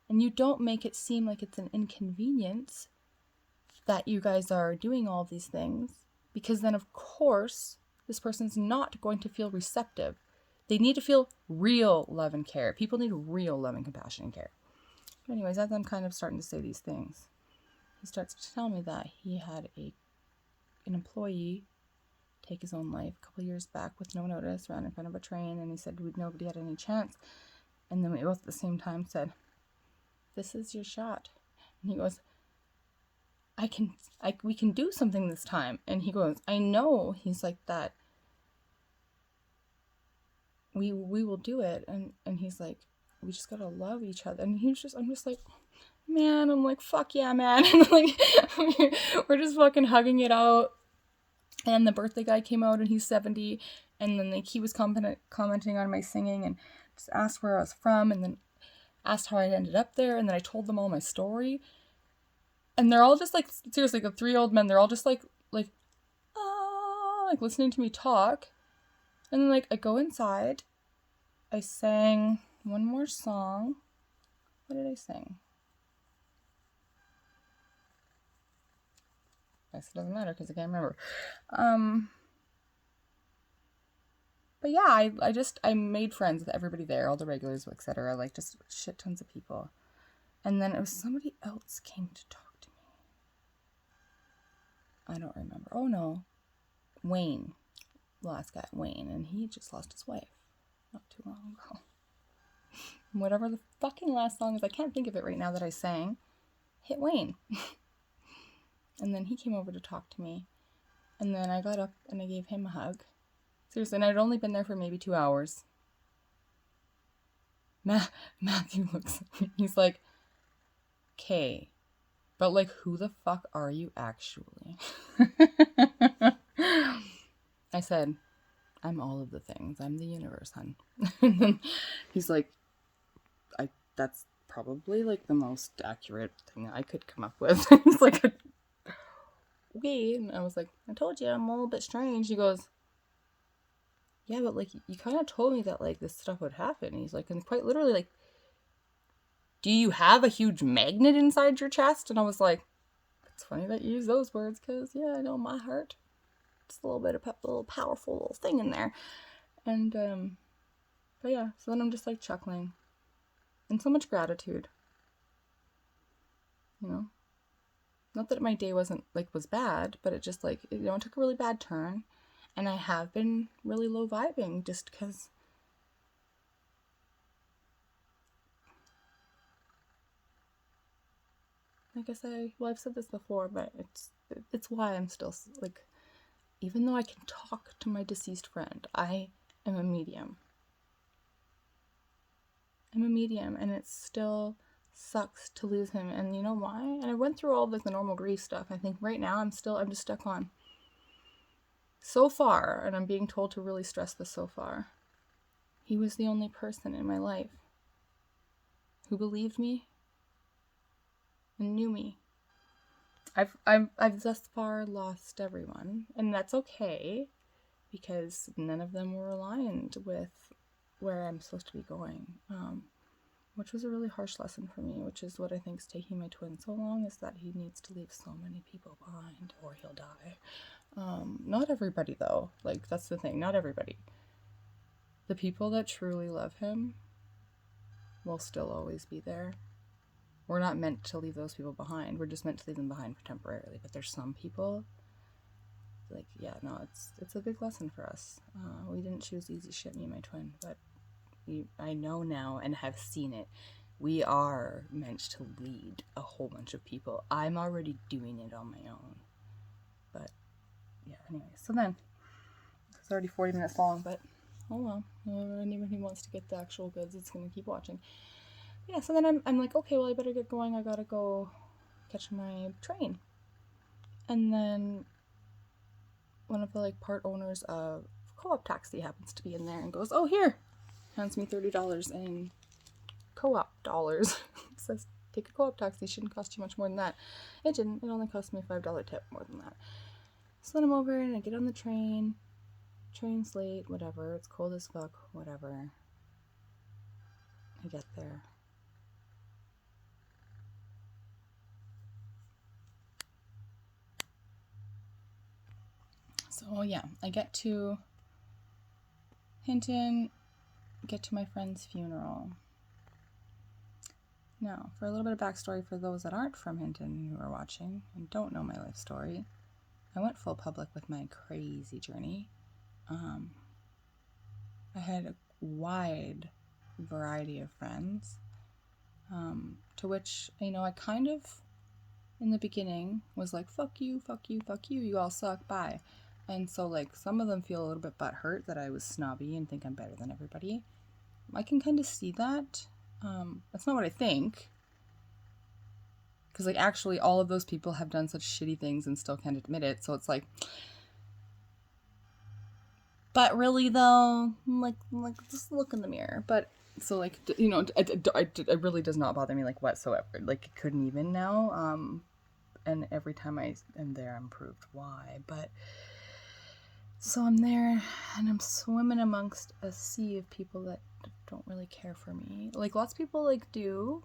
And you don't make it seem like it's an inconvenience that you guys are doing all these things, because then of course this person's not going to feel receptive. They need to feel real love and care. People need real love and compassion and care. But anyways, as I'm kind of starting to say these things, he starts to tell me that he had an employee take his own life a couple years back with no notice, ran in front of a train, and he said nobody had any chance. And then we both at the same time said, this is your shot. And he goes, we can do something this time. And he goes, I know. He's like that. We will do it. And he's like, we just gotta love each other. And I'm just like, man, I'm like, fuck yeah, man. And like, we're just fucking hugging it out. And the birthday guy came out and he's 70. And then like he was commenting on my singing and just asked where I was from and then asked how I ended up there. And then I told them all my story. And they're all just like, seriously, the 3 old men, they're all just like listening to me talk. And then like I go inside, I sang one more song. What did I sing? I guess it doesn't matter because I can't remember. But yeah, I made friends with everybody there, all the regulars, etc. Like just shit tons of people. And then it was somebody else came to talk to me. I don't remember. Oh no. Wayne. The last guy, Wayne. And he just lost his wife not too long ago. Whatever the fucking last song is, I can't think of it right now that I sang. Hit Wayne. And then he came over to talk to me. And then I got up and I gave him a hug. Seriously, and I'd only been there for maybe 2 hours. Matthew looks at me. He's like, okay, but like, who the fuck are you actually? I said, I'm all of the things. I'm the universe, hun. And then he's like, that's probably like the most accurate thing I could come up with. He's like, okay. And I was like, I told you I'm a little bit strange. He goes, yeah, but like, you kind of told me that like this stuff would happen. And he's like, and quite literally, like, do you have a huge magnet inside your chest? And I was like, it's funny that you use those words, because yeah, I know my heart, it's a little bit of a little powerful little thing in there. And but yeah, so then I'm just like chuckling and so much gratitude, you know. Not that my day was bad, but it just like, you know, it took a really bad turn. And I have been really low vibing just because I've said this before, but it's why I'm still like, even though I can talk to my deceased friend, I am a medium. I'm a medium, and it still sucks to lose him. And you know why? And I went through all of like the normal grief stuff. I think right now I'm just stuck on so far, and I'm being told to really stress this so far. He was the only person in my life who believed me and knew me. I've thus far lost everyone, and that's okay, because none of them were aligned with where I'm supposed to be going, which was a really harsh lesson for me, which is what I think is taking my twin so long, is that he needs to leave so many people behind or he'll die. Not everybody, though. Like, that's the thing. Not everybody. The people that truly love him will still always be there. We're not meant to leave those people behind. We're just meant to leave them behind for temporarily. But there's some people, like, yeah, no, it's a big lesson for us. We didn't choose easy shit, me and my twin, but I know now and have seen it. We are meant to lead a whole bunch of people. I'm already doing it on my own. But, yeah, anyway. So then, it's already 40 minutes long, but, oh well. Anyone who wants to get the actual goods, it's going to keep watching. Yeah, so then I'm like, okay, well, I better get going. I gotta go catch my train. And then one of the like part owners of Co-op Taxi happens to be in there and goes, oh, here, hands me $30 in Co-op dollars. Says, take a Co-op Taxi, shouldn't cost you much more than that. It didn't. It only cost me a $5 tip more than that. So then I'm over and I get on the train. Train's late, whatever. It's cold as fuck, whatever. I get there. So yeah, I get to Hinton, get to my friend's funeral. Now, for a little bit of backstory for those that aren't from Hinton who are watching and don't know my life story, I went full public with my crazy journey. I had a wide variety of friends, to which, I kind of, in the beginning, was like, fuck you, fuck you, fuck you, you all suck, bye. And so, like, some of them feel a little bit butthurt that I was snobby and think I'm better than everybody. I can kind of see that. That's not what I think. Because, like, actually, all of those people have done such shitty things and still can't admit it. So it's like, but really, though, like just look in the mirror. But, so, like, it really does not bother me, like, whatsoever. Like, it couldn't even now. And every time I am there, I'm proved why. But, so I'm there, and I'm swimming amongst a sea of people that don't really care for me. Like, lots of people, like, do,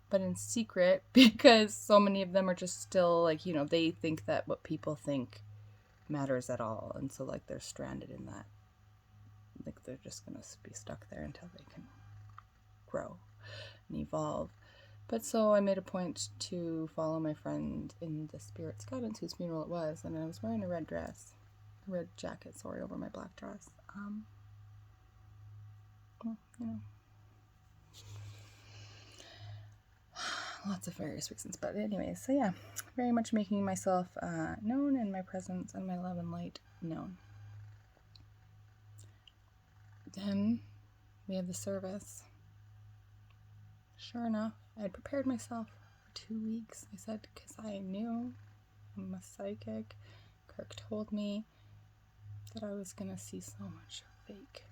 but in secret, because so many of them are just still, like, they think that what people think matters at all. And so, like, they're stranded in that. Like, they're just going to be stuck there until they can grow and evolve. But so I made a point to follow my friend in the spirit's guidance, whose funeral it was, and I was wearing a red jacket, over my black dress. Well, lots of various reasons, but anyways, so yeah, very much making myself known, and my presence and my love and light known. Then we have the service. Sure enough, I had prepared myself for 2 weeks. I said, because I knew I'm a psychic. Kirk told me that I was going to see so much fake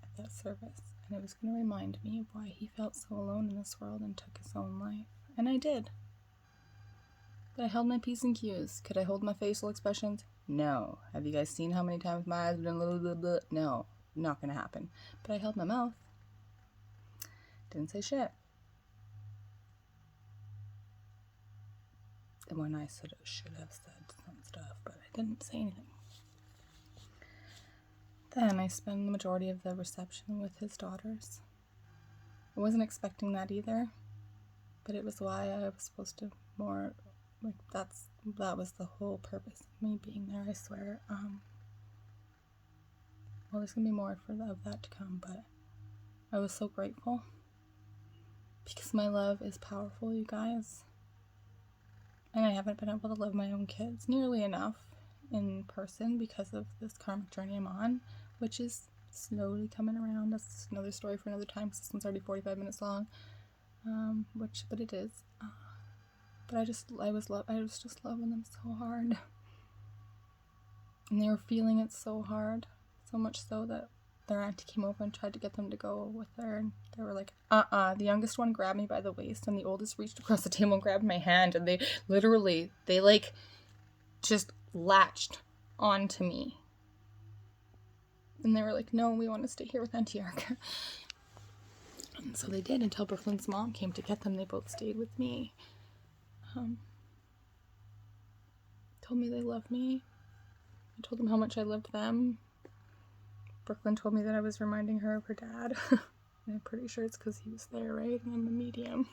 at that service, and it was going to remind me of why he felt so alone in this world and took his own life. And I did. But I held my P's and Q's. Could I hold my facial expressions? No. Have you guys seen how many times my eyes have been blah, blah, blah? No. Not going to happen. But I held my mouth. Didn't say shit. And when I should have said some stuff, but I didn't say anything. Then I spent the majority of the reception with his daughters. I wasn't expecting that either, but it was why I was supposed to more, like, that was the whole purpose of me being there, I swear. well, there's gonna be more of that to come, but I was so grateful because my love is powerful, you guys. And I haven't been able to love my own kids nearly enough in person because of this karmic journey I'm on, which is slowly coming around. That's another story for another time because this one's already 45 minutes long. But it is. But I was just loving them so hard. And they were feeling it so hard. So much so that their auntie came over and tried to get them to go with her, and they were like, The youngest one grabbed me by the waist, and the oldest reached across the table and grabbed my hand, and they just latched onto me. And they were like, no, we want to stay here with Auntie Erica. And so they did until Brooklyn's mom came to get them. They both stayed with me. Told me they loved me. I told them how much I loved them. Brooklyn told me that I was reminding her of her dad. And I'm pretty sure it's because he was there, right? And I'm a medium.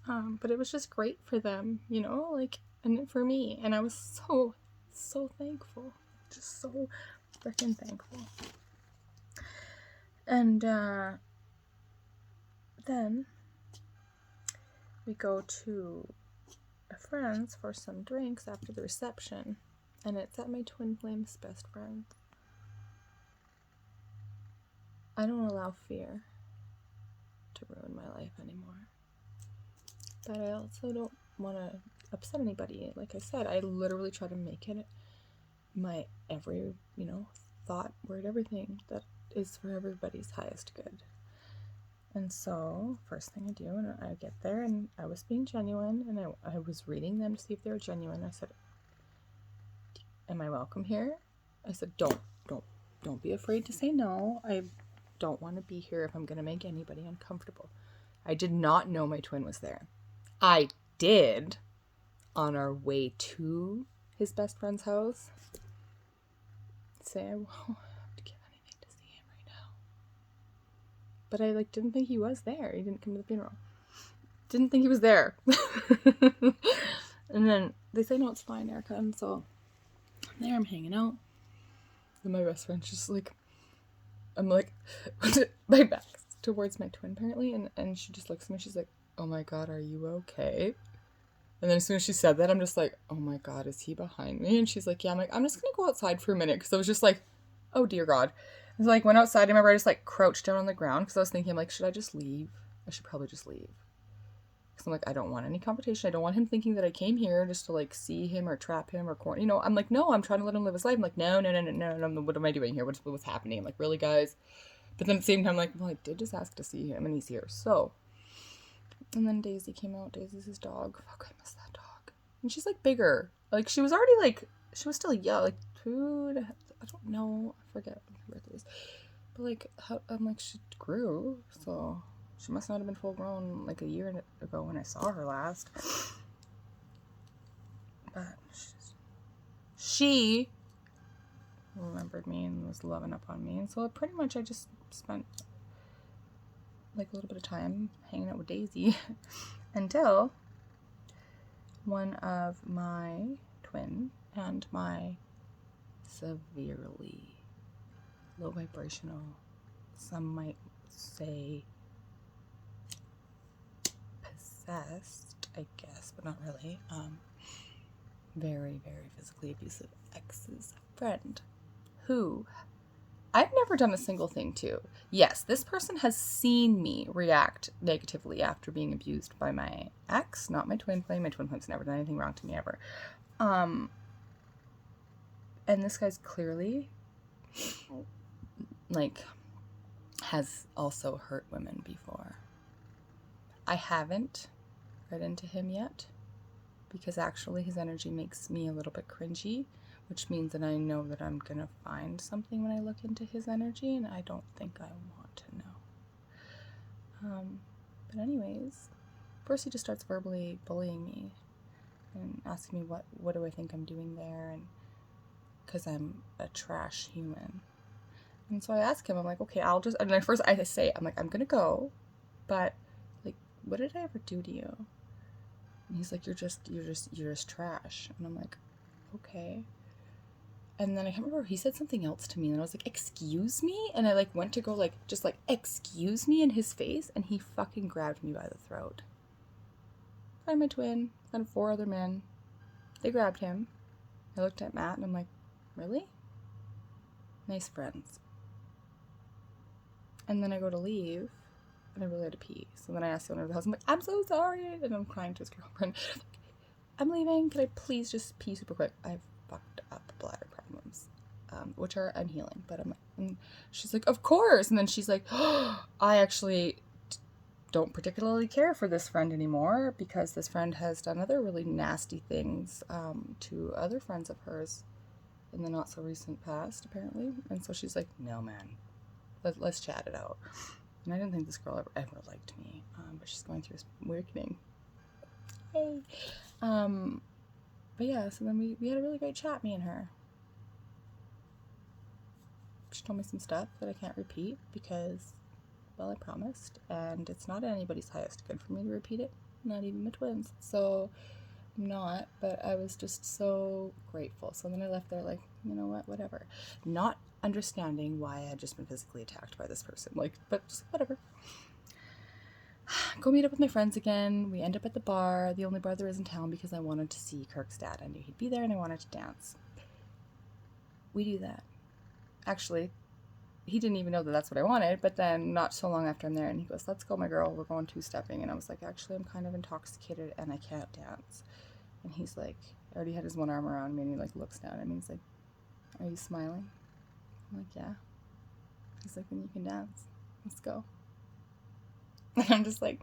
But it was just great for them, and for me. And I was so, so thankful. Just so freaking thankful. And then we go to a friend's for some drinks after the reception. And it's at my twin flame's best friend. I don't allow fear to ruin my life anymore. But I also don't want to upset anybody. Like I said, I literally try to make it my every, thought, word, everything that is for everybody's highest good. And so, first thing I do, and I get there, and I was being genuine, and I was reading them to see if they were genuine. I said, am I welcome here? I said, don't be afraid to say no. I don't want to be here if I'm going to make anybody uncomfortable. I did not know my twin was there. I did on our way to his best friend's house say I won't have to give anything to see him right now. But I didn't think he was there. He didn't come to the funeral. Didn't think he was there. And then they say, no, it's fine, Erica. And so I'm there, I'm hanging out. And my best friend's just I'm my back's towards my twin apparently, and she just looks at me, she's like, oh my god, are you okay? And then as soon as she said that, I'm just like, oh my god, is he behind me? And she's like, yeah. I'm like, I'm just gonna go outside for a minute, because I was just like, oh dear god. I was went outside, I remember I just crouched down on the ground, because I was thinking, I'm should I just leave? I should probably just leave. Because I'm I don't want any confrontation. I don't want him thinking that I came here just to see him or trap him or corner. I'm no, I'm trying to let him live his life. I'm no, what am I doing here? What's happening? I'm really, guys. But then at the same time, well, I did just ask to see him, and he's here, so. And then Daisy came out. Daisy's his dog. Fuck, I miss that dog. And she's bigger. She was already she was still young, 2, I don't know, I forget what her birthday is. But she grew, so she must not have been full grown a year ago when I saw her last. But she remembered me and was loving up on me, and so pretty much I just spent a little bit of time hanging out with Daisy until one of my twin and my severely low vibrational, some might say possessed, I guess, but not really, very, very physically abusive ex's friend, who I've never done a single thing to. Yes, this person has seen me react negatively after being abused by my ex, not my twin flame. My twin flame's never done anything wrong to me ever. And this guy's clearly, has also hurt women before. I haven't read into him yet, because actually his energy makes me a little bit cringy, which means that I know that I'm going to find something when I look into his energy, and I don't think I want to know. But anyways, first he just starts verbally bullying me and asking me what do I think I'm doing there, and because I'm a trash human. And so I ask him, I'm okay, I'll just, and at first I say, I'm I'm going to go, but what did I ever do to you? And he's you're just trash. And I'm okay. And then I can't remember, he said something else to me, and I was like, excuse me? And I like went to go like, just like, excuse me in his face, and he fucking grabbed me by the throat. I'm my twin, and 4 other men. They grabbed him. I looked at Matt and I'm like, really? Nice friends. And then I go to leave, and I really had to pee. So then I asked the owner of the house, I'm like, I'm so sorry. And I'm crying to his girlfriend. I'm leaving. Can I please just pee super quick? I've fucked up bladder problems, which are unhealing. But I'm like, and she's like, of course. And then she's like, oh, I actually don't particularly care for this friend anymore because this friend has done other really nasty things to other friends of hers in the not so recent past, apparently. And so she's like, no, man, let's chat it out. And I didn't think this girl ever liked me, but she's going through this awakening. Hey. But yeah, so then we had a really great chat, me and her. She told me some stuff that I can't repeat because, well, I promised, and it's not anybody's highest good for me to repeat it, not even my twins. So I'm not, but I was just so grateful. So then I left there like, you know what, whatever. Not understanding why I had just been physically attacked by this person, like, but just whatever. Go meet up with my friends again. We end up at the bar, the only bar there is in town, because I wanted to see Kirk's dad. I knew he'd be there and I wanted to dance. We do that. Actually, he didn't even know that that's what I wanted, but then not so long after I'm there, and he goes, let's go, my girl, we're going 2-stepping. And I was like, actually, I'm kind of intoxicated and I can't dance. And he's like, I already had his one arm around me, and he like looks down at me and he's like, are you smiling? I'm like, yeah. He's like, then you can dance. Let's go. And I'm just like,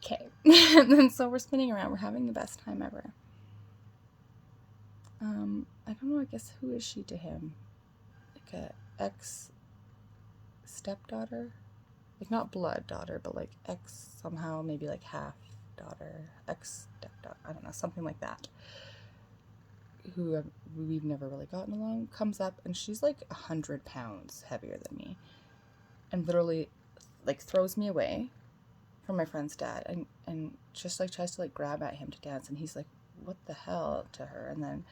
okay. And then so we're spinning around. We're having the best time ever. I don't know, I guess, who is she to him? Like a ex-stepdaughter? Like, not blood daughter, but like ex somehow, maybe like half daughter, ex-stepdaughter, I don't know, something like that. Who we've never really gotten along, comes up, and she's like 100 pounds heavier than me. And literally like throws me away from my friend's dad and just like tries to like grab at him to dance, and he's like, what the hell, to her. And then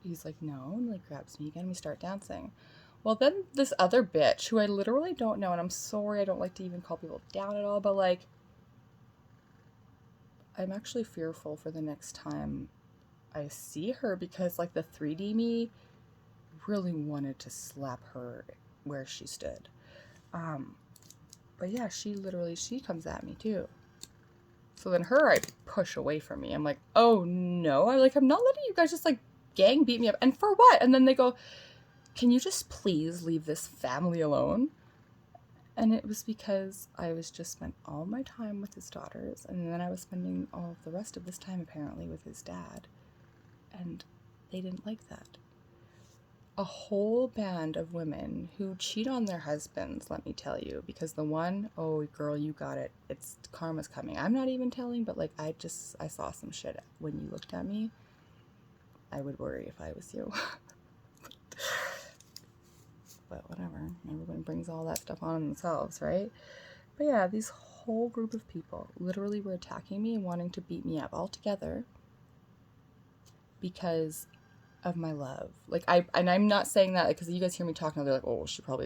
he's like, no, and like grabs me again. We start dancing. Well, then this other bitch who I literally don't know, and I'm sorry, I don't like to even call people down at all, but like, I'm actually fearful for the next time I see her, because like the 3D me really wanted to slap her where she stood. But yeah, she comes at me too. So then I push away from me. I'm like, oh no. I'm not letting you guys just like gang beat me up. And for what? And then they go, can you just please leave this family alone? And it was because I was just spent all my time with his daughters, and then I was spending all of the rest of this time apparently with his dad. And they didn't like that. A whole band of women who cheat on their husbands, let me tell you, because the one, oh girl, you got it, it's karma's coming. I'm not even telling, but like I saw some shit when you looked at me. I would worry if I was you. But whatever, everyone brings all that stuff on themselves, right? But yeah, these whole group of people literally were attacking me and wanting to beat me up all together because of my love. Like, I'm not saying that because you guys hear me talking, they're like, oh,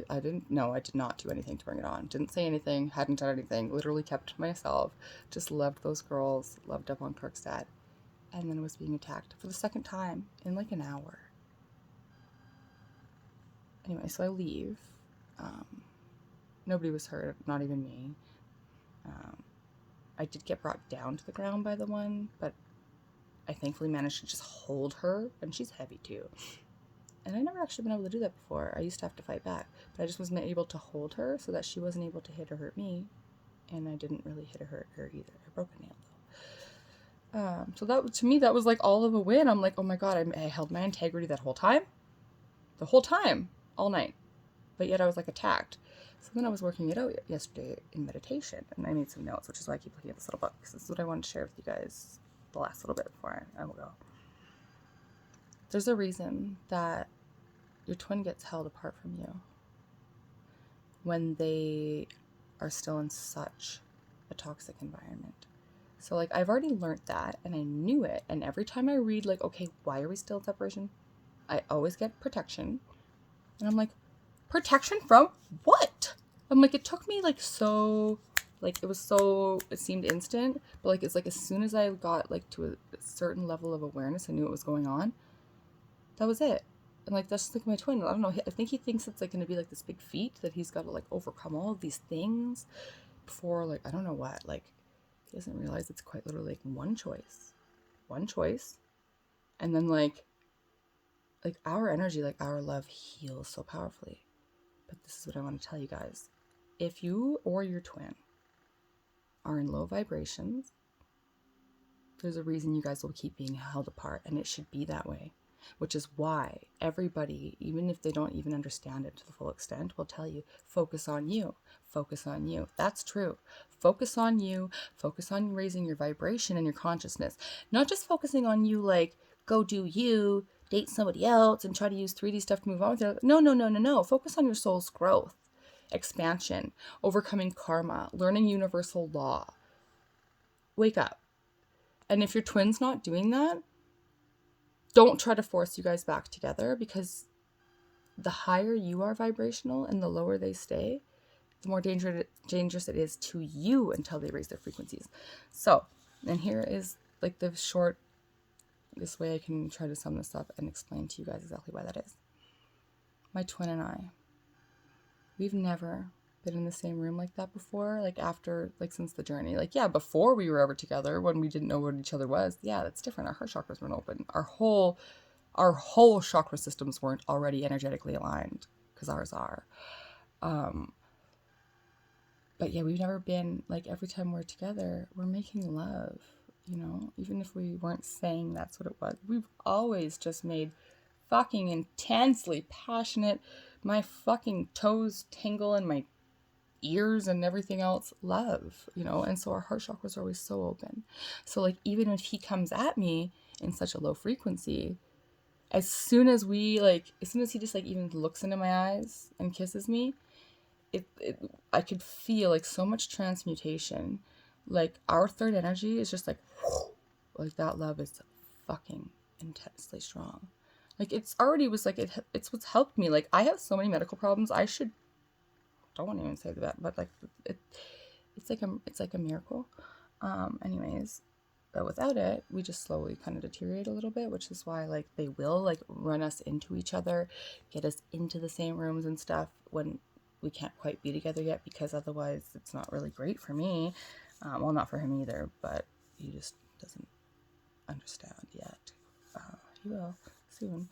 I did not do anything to bring it on. Didn't say anything, hadn't done anything, literally kept to myself, just loved those girls, loved up on Kirk's dad, and then was being attacked for the second time in like an hour. Anyway, so I leave. Nobody was hurt, not even me. I did get brought down to the ground by the one, but I thankfully managed to just hold her, and she's heavy too. And I never actually been able to do that before. I used to have to fight back, but I just wasn't able to hold her so that she wasn't able to hit or hurt me, and I didn't really hit or hurt her either. I broke a nail though. So that, to me, that was like all of a win. I'm like, oh my god, I held my integrity that whole time, all night, but yet I was like attacked. So then I was working it out yesterday in meditation, and I made some notes, which is why I keep looking at this little book, because this is what I wanted to share with you guys the last little bit before I will go. There's a reason that your twin gets held apart from you when they are still in such a toxic environment. So like, I've already learned that, and I knew it, and every time I read like, okay, why are we still in separation? I always get protection. And I'm like, protection from what? I'm like, it took me like so, like it seemed instant, but like it's like as soon as I got like to a certain level of awareness, I knew what was going on. That was it. And like that's just like my twin. I don't know. I think he thinks it's like going to be like this big feat that he's got to like overcome all of these things before like I don't know what. Like he doesn't realize it's quite literally like one choice, and then like our energy, like our love heals so powerfully. But this is what I want to tell you guys. If you or your twin are in low vibrations, there's a reason you guys will keep being held apart, and it should be that way. Which is why everybody, even if they don't even understand it to the full extent, will tell you, focus on you, focus on you. That's true. Focus on you, focus on raising your vibration and your consciousness. Not just focusing on you like, go do you, date somebody else, and try to use 3D stuff to move on with it. No. Focus on your soul's growth, expansion, overcoming karma, learning universal law. Wake up. And if your twin's not doing that, don't try to force you guys back together, because the higher you are vibrational and the lower they stay, the more dangerous it is to you until they raise their frequencies. So, and here is like the short, this way I can try to sum this up and explain to you guys exactly why that is. My twin and I, we've never been in the same room like that before, like after, like since the journey. Like, yeah, before we were ever together, when we didn't know what each other was, yeah, that's different. Our heart chakras weren't open. Our whole chakra systems weren't already energetically aligned, because ours are. But yeah, we've never been, like, every time we're together, we're making love, you know, even if we weren't saying that's what it was. We've always just made fucking intensely passionate, my fucking toes tingle and my ears and everything else love, you know. And so our heart chakras are always so open. So like, even if he comes at me in such a low frequency, as soon as he just like even looks into my eyes and kisses me, I could feel like so much transmutation. Like our third energy is just like, whoosh, like that love is fucking intensely strong. Like it's already was like, it's what's helped me. Like I have so many medical problems. Don't want to even say that, but like it's like a miracle. Anyways, but without it, we just slowly kind of deteriorate a little bit, which is why like they will like run us into each other, get us into the same rooms and stuff when we can't quite be together yet, because otherwise it's not really great for me. Well, not for him either, but he just doesn't understand yet. He will soon.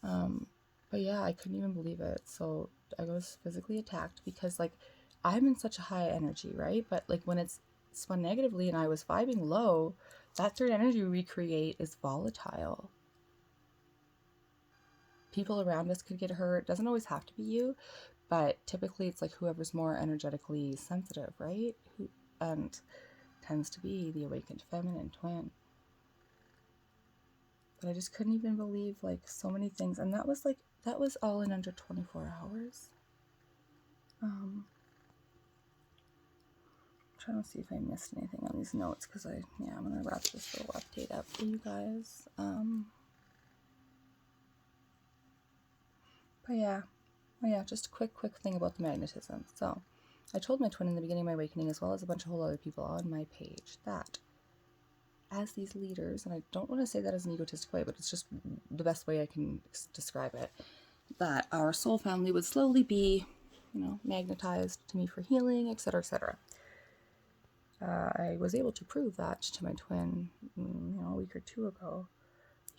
But yeah, I couldn't even believe it. So I was physically attacked because like I'm in such a high energy, right? But like when it's spun negatively and I was vibing low, that third energy we create is volatile. People around us could get hurt. It doesn't always have to be you, but typically it's like whoever's more energetically sensitive, right? And tends to be the awakened feminine twin. But I just couldn't even believe like so many things. And that was all in under 24 hours. I'm trying to see if I missed anything on these notes, because I'm gonna wrap this little update up for you guys. But yeah, just a quick thing about the magnetism. So I told my twin in the beginning of my awakening, as well as a bunch of whole other people on my page, that as these leaders, and I don't want to say that as an egotistic way, but it's just the best way I can describe it, that our soul family would slowly be, magnetized to me for healing, etc., etc. I was able to prove that to my twin, a week or two ago,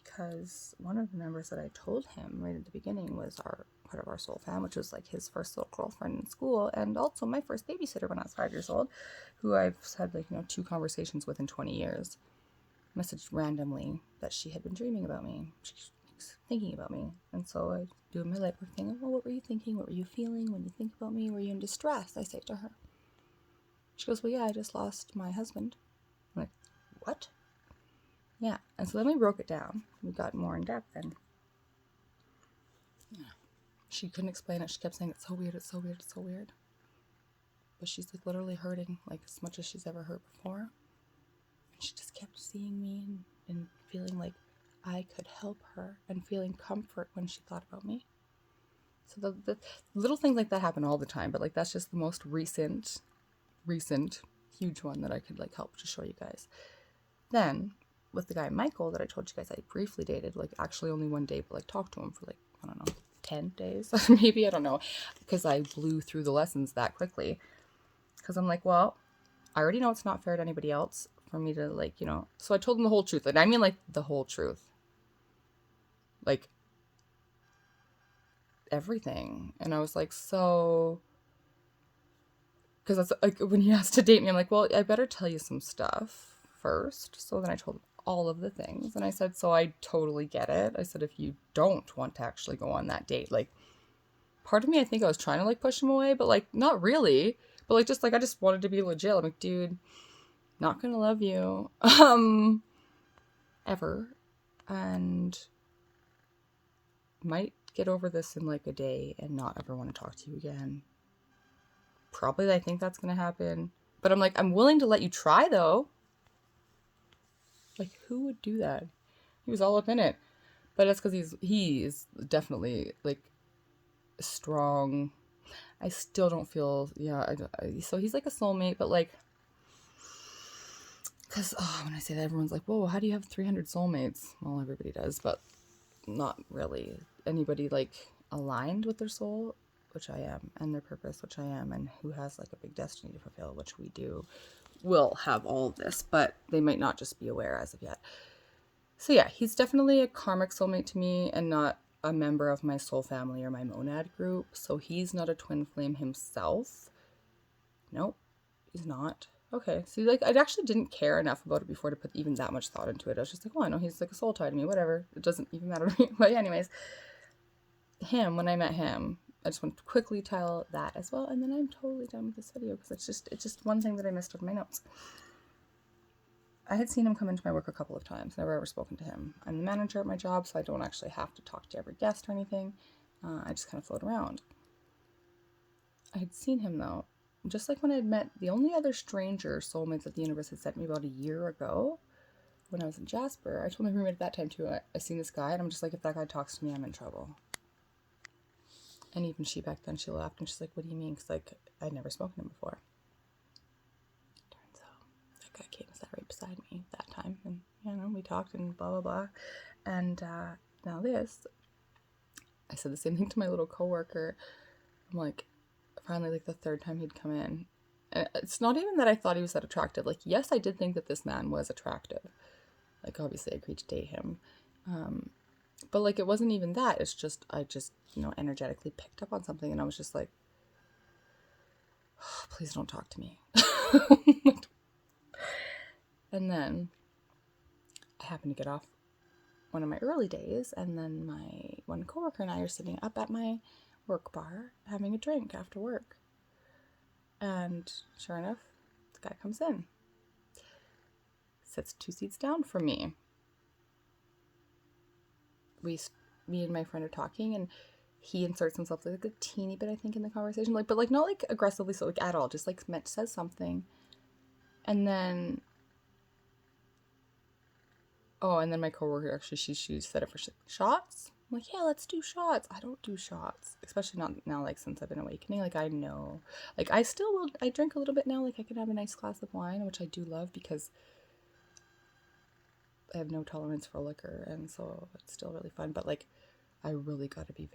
because one of the members that I told him right at the beginning was part of our soul fam, which was like his first little girlfriend in school, and also my first babysitter when I was 5 years old, who I've had 2 conversations with in 20 years. Messaged randomly that she had been dreaming about me. She's thinking about me. And so I do my light work thing. Well, what were you thinking? What were you feeling when you think about me? Were you in distress? I say to her. She goes, well, yeah, I just lost my husband. I'm like, what? Yeah. And so then we broke it down. We got more in depth, and she couldn't explain it. She kept saying, it's so weird, it's so weird, it's so weird. But she's like literally hurting like as much as she's ever hurt before. And she just kept seeing me and feeling like I could help her and feeling comfort when she thought about me. So the little things like that happen all the time, but like that's just the most recent huge one that I could like help to show you guys. Then with the guy Michael that I told you guys I briefly dated, like actually only one day, but like talked to him for like, I don't know, 10 days maybe, I don't know, because I blew through the lessons that quickly, because I'm like, well, I already know it's not fair to anybody else for me to like, you know, so I told him the whole truth. And I mean like the whole truth, like everything. And I was like, so, because that's like when he asked to date me, I'm like, well, I better tell you some stuff first. So then I told him all of the things, and I said, so I totally get it. I said, if you don't want to actually go on that date, like part of me, I think I was trying to like push him away, but like not really, but like just like I just wanted to be legit. I'm like, dude, not gonna love you ever, and might get over this in like a day and not ever want to talk to you again. Probably I think that's gonna happen, but I'm like, I'm willing to let you try though. Like, who would do that? He was all up in it. But it's because he is definitely, like, strong. I still don't feel, yeah, so he's, like, a soulmate, but, like, because, when I say that, everyone's like, whoa, how do you have 300 soulmates? Well, everybody does, but not really. Anybody, like, aligned with their soul, which I am, and their purpose, which I am, and who has, like, a big destiny to fulfill, which we do, will have all of this, but they might not just be aware as of yet. So yeah, he's definitely a karmic soulmate to me and not a member of my soul family or my monad group. So he's not a twin flame himself. Nope, he's not. Okay, so like I actually didn't care enough about it before to put even that much thought into it. I was just like, oh, I know he's like a soul tie to me, whatever. It doesn't even matter to me. But yeah, anyways, when I met him, I just want to quickly tell that as well, and then I'm totally done with this video because it's just one thing that I missed with my notes. I had seen him come into my work a couple of times, never ever spoken to him. I'm the manager at my job, so I don't actually have to talk to every guest or anything. I just kind of float around. I had seen him though, just like when I had met the only other stranger soulmates that the universe had sent me about a year ago when I was in Jasper. I told my roommate at that time too, I seen this guy and I'm just like, if that guy talks to me, I'm in trouble. And even she back then, she laughed and she's like, what do you mean? Because like, I'd never spoken to him before. Guy came and sat right beside me that time, and you know, we talked and blah blah blah. And now this, I said the same thing to my little coworker. I'm like, finally, like the third time he'd come in, and it's not even that I thought he was that attractive. Like, yes, I did think that this man was attractive. Like, obviously, I agreed to date him, but like, it wasn't even that. It's just I just energetically picked up on something, and I was just like, oh, please don't talk to me. And then I happened to get off one of my early days, and then my one coworker and I are sitting up at my work bar having a drink after work. And sure enough, the guy comes in, sits 2 seats down from me. Me and my friend are talking, and he inserts himself like a teeny bit, I think, in the conversation, like, but like not like aggressively, so like at all, just like says something, and then. Oh, and then my coworker actually, she said it for shots. I'm like, yeah, let's do shots. I don't do shots, especially not now, like since I've been awakening. Like I know, like I still will. I drink a little bit now. Like I can have a nice glass of wine, which I do love because I have no tolerance for liquor, and so it's still really fun. But like, I really got to be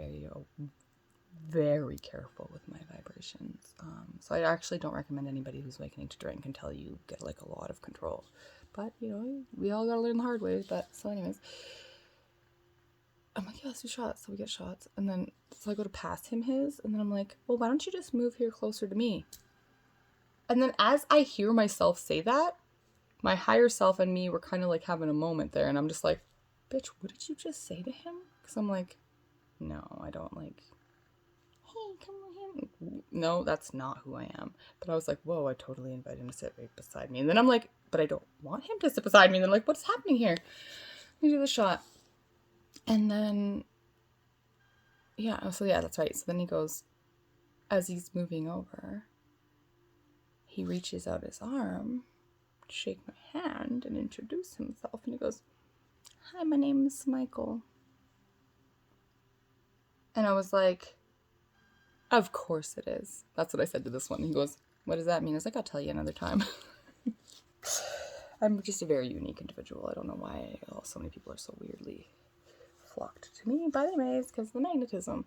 very careful with my vibrations. So I actually don't recommend anybody who's awakening to drink until you get like a lot of control. But, we all gotta learn the hard way. But, so anyways, I'm like, yeah, let's do shots. So we get shots. And then, so I go to pass him his. And then I'm like, well, why don't you just move here closer to me? And then as I hear myself say that, my higher self and me were kind of like having a moment there. And I'm just like, bitch, what did you just say to him? Because I'm like, no, I don't like, hey, come on here. No, that's not who I am. But I was like, whoa, I totally invited him to sit right beside me. And then I'm like, but I don't want him to sit beside me. And then like, what's happening here? We do the shot. And then, that's right. So then he goes, as he's moving over, he reaches out his arm to shake my hand and introduce himself. And he goes, hi, my name is Michael. And I was like, of course it is. That's what I said to this one. He goes, what does that mean? I was like, I'll tell you another time. I'm just a very unique individual. I don't know why so many people are so weirdly flocked to me. But anyways, because of the magnetism.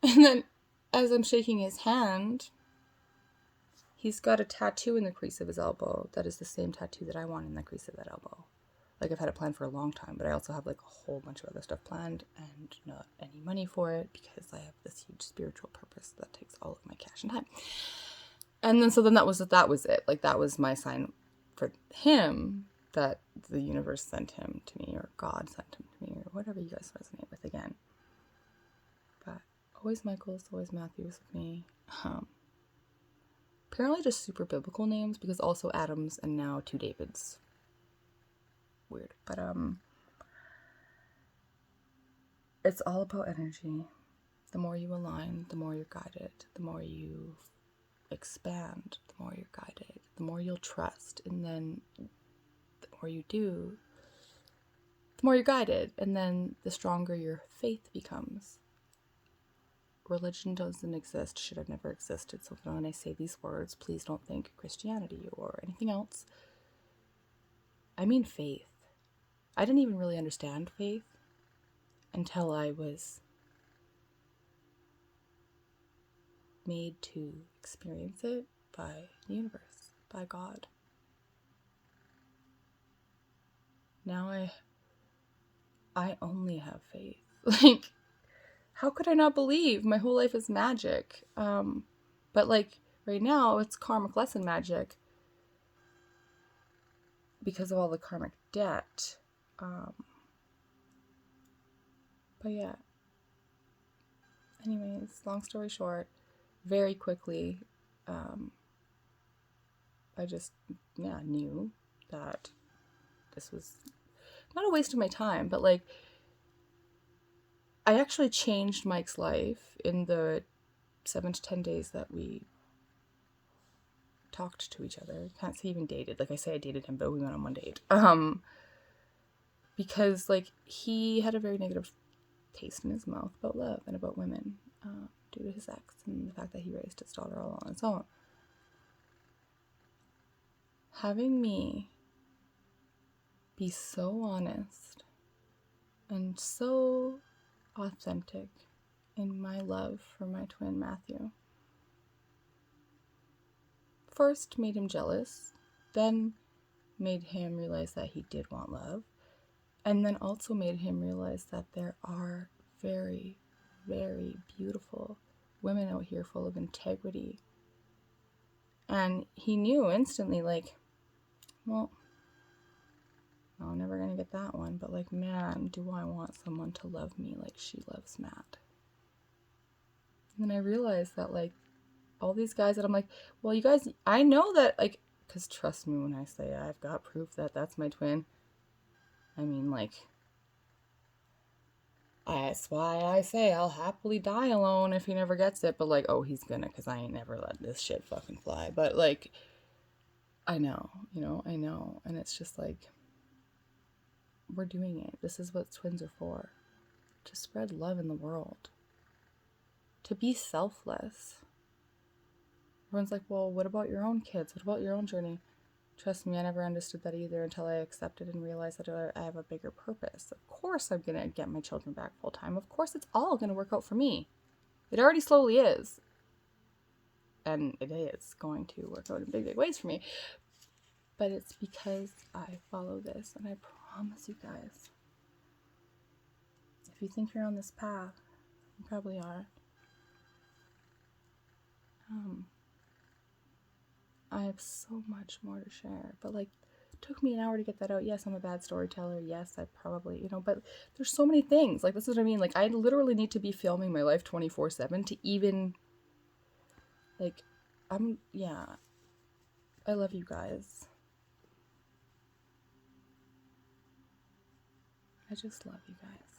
And then as I'm shaking his hand, he's got a tattoo in the crease of his elbow that is the same tattoo that I want in the crease of that elbow. Like, I've had it planned for a long time, but I also have like a whole bunch of other stuff planned and not any money for it because I have this huge spiritual purpose that takes all of my cash and time. And then so then that was it. Like, that was my sign for him that the universe sent him to me, or God sent him to me, or whatever you guys resonate with again. But always Michael's, always Matthew's with me. Apparently just super biblical names, because also Adams and now 2 Davids. Weird. But it's all about energy. The more you align, the more you're guided. The more you expand, the more you're guided. The more you'll trust, and then the more you do, the more you're guided, and then the stronger your faith becomes. Religion doesn't exist, should have never existed. So when I say these words, please don't think Christianity or anything else. I mean faith. I didn't even really understand faith until I was made to experience it by the universe, by God. Now I only have faith. Like, how could I not believe? My whole life is magic. But like right now, it's karmic lesson magic because of all the karmic debt. But yeah. Anyways, long story short, very quickly, I just knew that this was not a waste of my time, but like, I actually changed Mike's life in the 7 to 10 days that we talked to each other. Can't say even dated. Like, I say I dated him, but we went on one date. Because like, he had a very negative taste in his mouth about love and about women, due to his ex and the fact that he raised his daughter all on his own. Having me be so honest and so authentic in my love for my twin Matthew first made him jealous, then made him realize that he did want love, and then also made him realize that there are very, very beautiful women out here full of integrity. And he knew instantly, like, well, I'm never gonna get that one, but like, man, do I want someone to love me like she loves Matt. And then I realized that, like, all these guys that I'm like, well, you guys, I know that, like, because trust me when I say I've got proof that that's my twin. I mean, like, that's why I say I'll happily die alone if he never gets it. But like, oh, he's gonna, because I ain't never let this shit fucking fly. But like, I know, I know. And it's just like, we're doing it. This is what twins are for. To spread love in the world. To be selfless. Everyone's like, well, what about your own kids? What about your own journey? Trust me, I never understood that either until I accepted and realized that I have a bigger purpose. Of course I'm going to get my children back full time. Of course it's all going to work out for me. It already slowly is. And it is going to work out in big, big ways for me. But it's because I follow this. And I promise you guys, if you think you're on this path, you probably are. I have so much more to share. But like, it took me an hour to get that out. Yes, I'm a bad storyteller. Yes, I probably, but there's so many things. Like, this is what I mean. Like, I literally need to be filming my life 24/7 to even, like, I love you guys. I just love you guys.